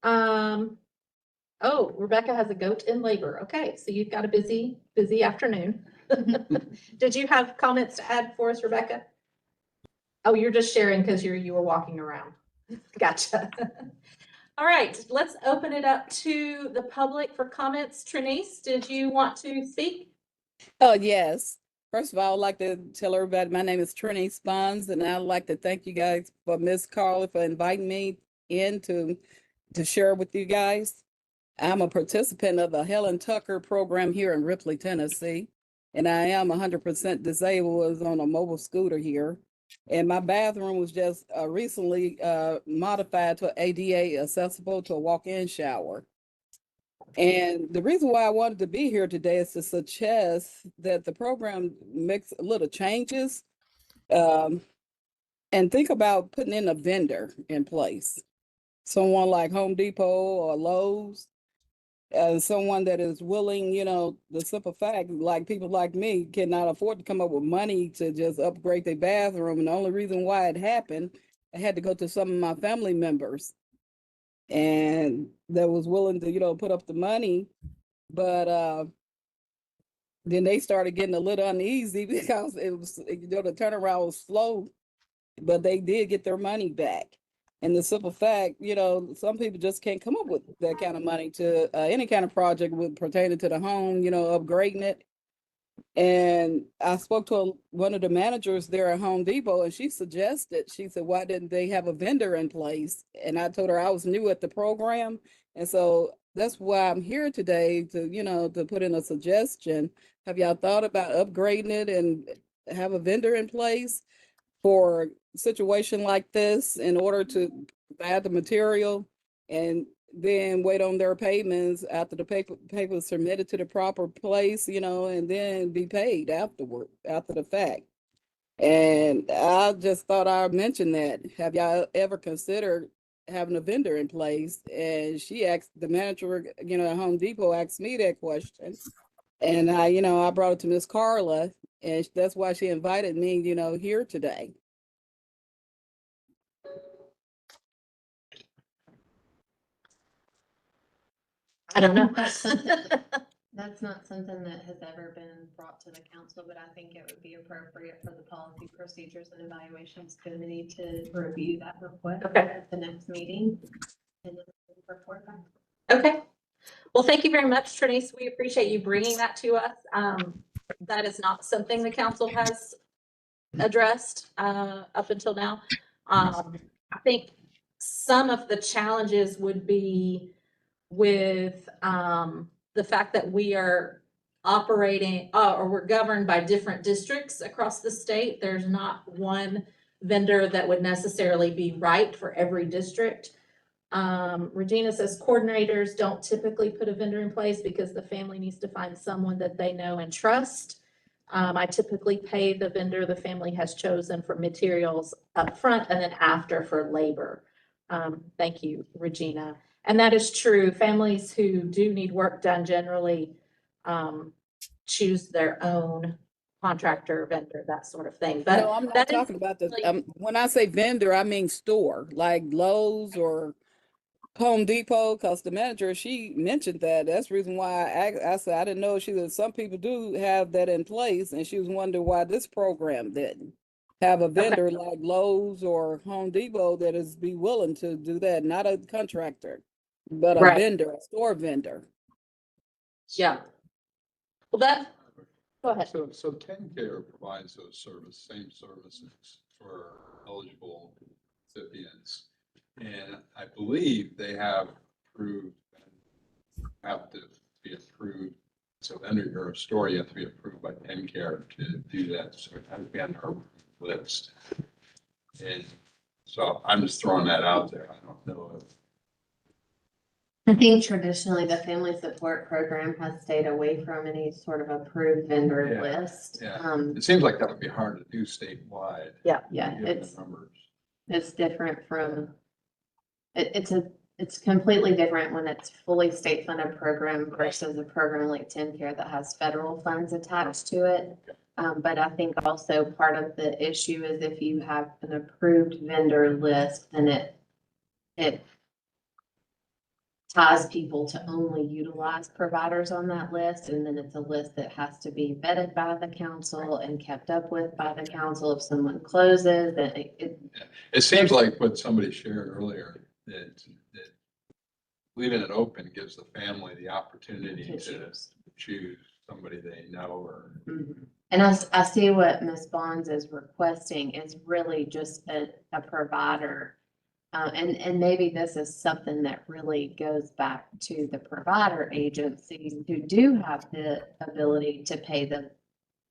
Oh, Rebecca has a goat in labor. Okay, so you've got a busy afternoon. Did you have comments to add for us, Rebecca? Oh, you're just sharing because you were walking around. Gotcha. All right, let's open it up to the public for comments. Trinice, did you want to speak? Oh, yes. First of all, I'd like to tell everybody my name is Trinice Bonds, and I'd like to thank you guys for Miss Carla for inviting me in to share with you guys. I'm a participant of the Helen Tucker program here in Ripley, Tennessee, and I am 100% disabled, was on a mobile scooter here. And my bathroom was just recently modified to ADA accessible to a walk-in shower. And the reason why I wanted to be here today is to suggest that the program makes a little changes. And think about putting in a vendor in place. Someone like Home Depot or Lowe's, someone that is willing, the simple fact, like people like me cannot afford to come up with money to just upgrade their bathroom. And the only reason why it happened, I had to go to some of my family members and that was willing to, put up the money. But then they started getting a little uneasy because it was, the turnaround was slow, but they did get their money back. And the simple fact, some people just can't come up with that kind of money to any kind of project with pertaining to the home, upgrading it. And I spoke to one of the managers there at Home Depot, and she said, why didn't they have a vendor in place? And I told her I was new at the program. And so that's why I'm here today to, to put in a suggestion. Have y'all thought about upgrading it and have a vendor in place for a situation like this in order to add the material and then wait on their payments after the paper is submitted to the proper place, and then be paid after the fact. And I just thought I'd mention that. Have y'all ever considered having a vendor in place? And she asked the manager, at Home Depot asked me that question. And I brought it to Miss Carla, and that's why she invited me, here today. I don't know. That's not something that has ever been brought to the council, but I think it would be appropriate for the Policy, Procedures, and Evaluations Committee to review that request at the next meeting and then report back. Okay. Well, thank you very much, Trinice. We appreciate you bringing that to us. That is not something the council has addressed up until now. I think some of the challenges would be with the fact that we are operating or we're governed by different districts across the state. There's not one vendor that would necessarily be right for every district. Regina says coordinators don't typically put a vendor in place because the family needs to find someone that they know and trust. I typically pay the vendor the family has chosen for materials up front and then after for labor. Thank you, Regina. And that is true. Families who do need work done generally choose their own contractor, vendor, that sort of thing. But no, I'm not talking about this. When I say vendor, I mean store, like Lowe's or Home Depot, because the manager, she mentioned that. That's the reason why I said I didn't know. She said some people do have that in place, and she was wondering why this program didn't have a vendor like Lowe's or Home Depot that is be willing to do that, not a contractor, but a vendor, a store vendor. Yeah. Well, go ahead. So TennCare provides those same services for eligible recipients. And I believe they have to be approved. So under your story, you have to be approved by TennCare to do that. So it has to be on our list. And so I'm just throwing that out there. I don't know if. I think traditionally the family support program has stayed away from any sort of approved vendor list. Yeah. It seems like that would be hard to do statewide. Yeah, Numbers. it's different from, it's completely different when it's fully state funded program versus a program like TennCare that has federal funds attached to it. But I think also part of the issue is if you have an approved vendor list, then it ties people to only utilize providers on that list. And then it's a list that has to be vetted by the council and kept up with by the council. If someone closes, then it seems like what somebody shared earlier, that leaving it open gives the family the opportunity to choose somebody they know or. Mm-hmm. And I see what Ms. Bonds is requesting is really just a provider. And maybe this is something that really goes back to the provider agencies who do have the ability to pay them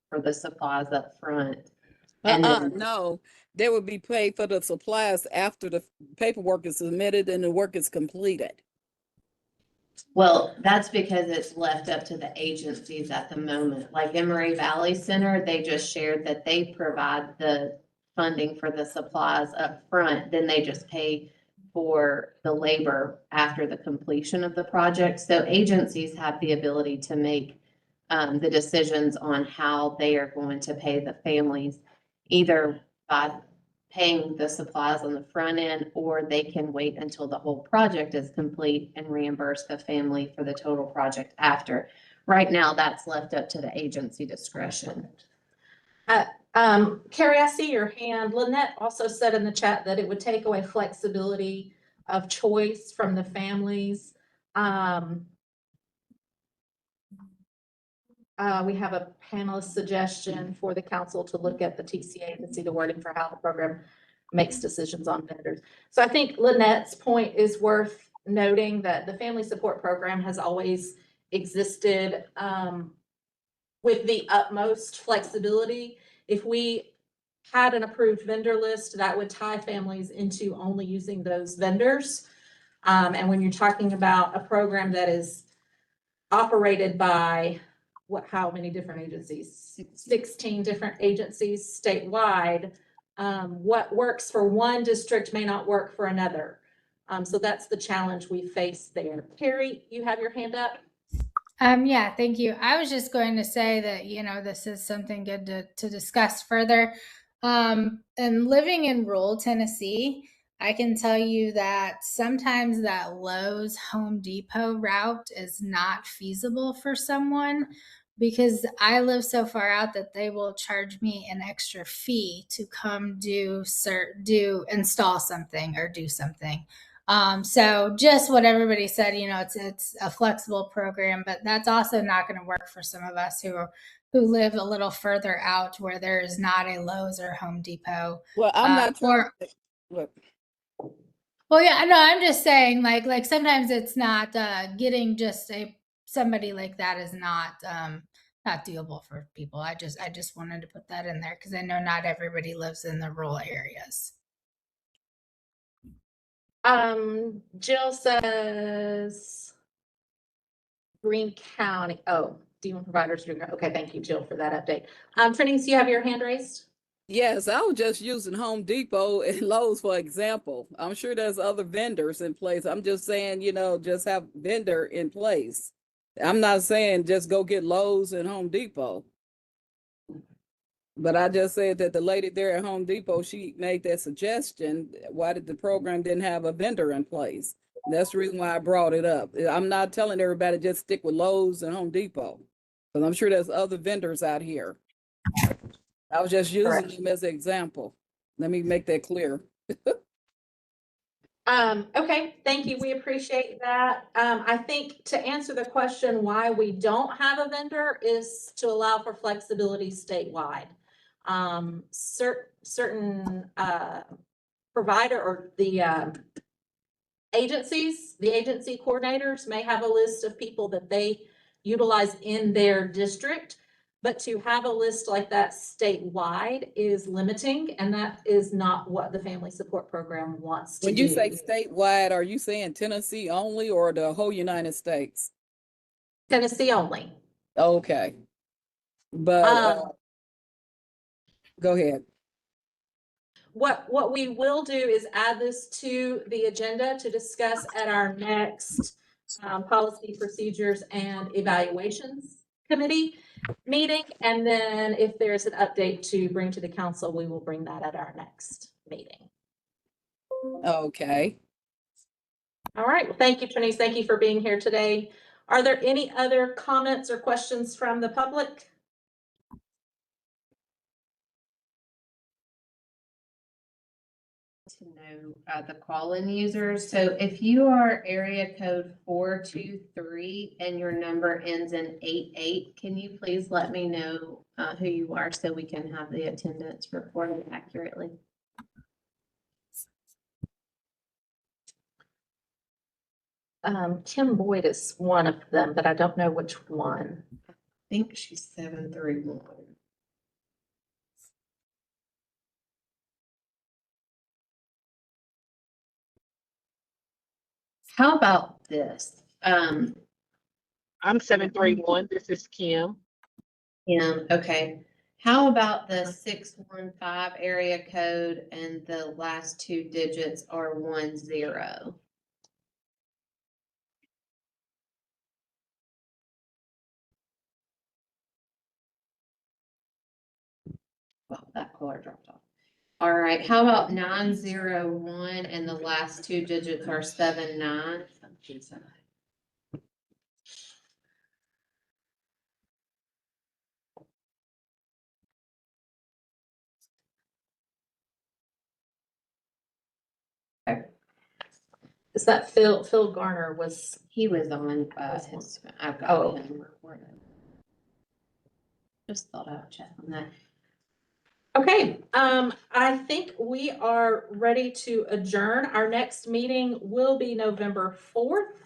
for the supplies up front. And then, No, they would be paid for the supplies after the paperwork is submitted and the work is completed. well, that's because it's left up to the agencies at the moment. Like Emory Valley Center, they just shared that they provide the funding for the supplies up front, then they just pay for the labor after the completion of the project. So agencies have the ability to make the decisions on how they are going to pay the families, either by paying the supplies on the front end, or they can wait until the whole project is complete and reimburse the family for the total project after. Right now, that's left up to the agency discretion. Carrie, I see your hand. Lynette also said in the chat that it would take away flexibility of choice from the families. We have a panelist suggestion for the council to look at the TCA and see the wording for how the program makes decisions on vendors. So I think Lynette's point is worth noting, that the family support program has always existed with the utmost flexibility. If we had an approved vendor list, that would tie families into only using those vendors. And when you're talking about a program that is operated by how many different agencies? 16 different agencies statewide. What works for one district may not work for another. So that's the challenge we face there. Carrie, you have your hand up? Yeah, thank you. I was just going to say that, this is something good to discuss further. And living in rural Tennessee, I can tell you that sometimes that Lowe's Home Depot route is not feasible for someone, because I live so far out that they will charge me an extra fee to come install something or do something. So just what everybody said, it's a flexible program, but that's also not going to work for some of us who live a little further out where there is not a Lowe's or Home Depot. Well, I'm not Well, yeah, no, I'm just saying, like sometimes it's not getting just somebody like that is not doable for people. I just wanted to put that in there because I know not everybody lives in the rural areas. Jill says Greene County. Oh, D1 providers doing it. Okay, thank you, Jill, for that update. Trinice, you have your hand raised? Yes, I was just using Home Depot and Lowe's for example. I'm sure there's other vendors in place. I'm just saying, just have vendor in place. I'm not saying just go get Lowe's and Home Depot. But I just said that the lady there at Home Depot, she made that suggestion. Why did the program didn't have a vendor in place? That's the reason why I brought it up. I'm not telling everybody just stick with Lowe's and Home Depot, because I'm sure there's other vendors out here. I was just using them as an example. Let me make that clear. Okay, thank you. We appreciate that. I think to answer the question why we don't have a vendor is to allow for flexibility statewide. Certain provider or the agency coordinators may have a list of people that they utilize in their district, but to have a list like that statewide is limiting, and that is not what the family support program wants to do. When you say statewide, are you saying Tennessee only or the whole United States? Tennessee only. Okay. But go ahead. What we will do is add this to the agenda to discuss at our next policy, procedures, and evaluations committee meeting. And then if there's an update to bring to the council, we will bring that at our next meeting. Okay. All right. Well, thank you, Trinice. Thank you for being here today. Are there any other comments or questions from the public? To know the call-in users. So if you are area code 423 and your number ends in 88, can you please let me know who you are so we can have the attendance reported accurately? Kim Boyd is one of them, but I don't know which one. I think she's 731. How about this? I'm 731. This is Kim. Yeah, okay. How about the 615 area code and the last two digits are 10? Well, that color dropped off. All right, how about 901 and the last two digits are 79? Is that Phil Garner was, He was on, his, I've got Oh. him recorded. Just thought I would check on that. okay, I think we are ready to adjourn. Our next meeting will be November 4th.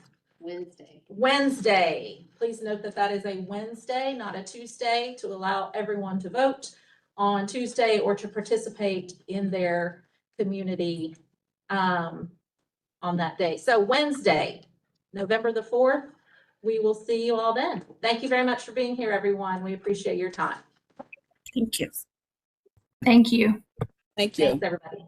Wednesday. Please note that that is a Wednesday, not a Tuesday, to allow everyone to vote on Tuesday or to participate in their community on that day. So Wednesday, November the 4th, we will see you all then. Thank you very much for being here, everyone. We appreciate your time. Thank you. Thank you. Thank you. Thanks, everybody.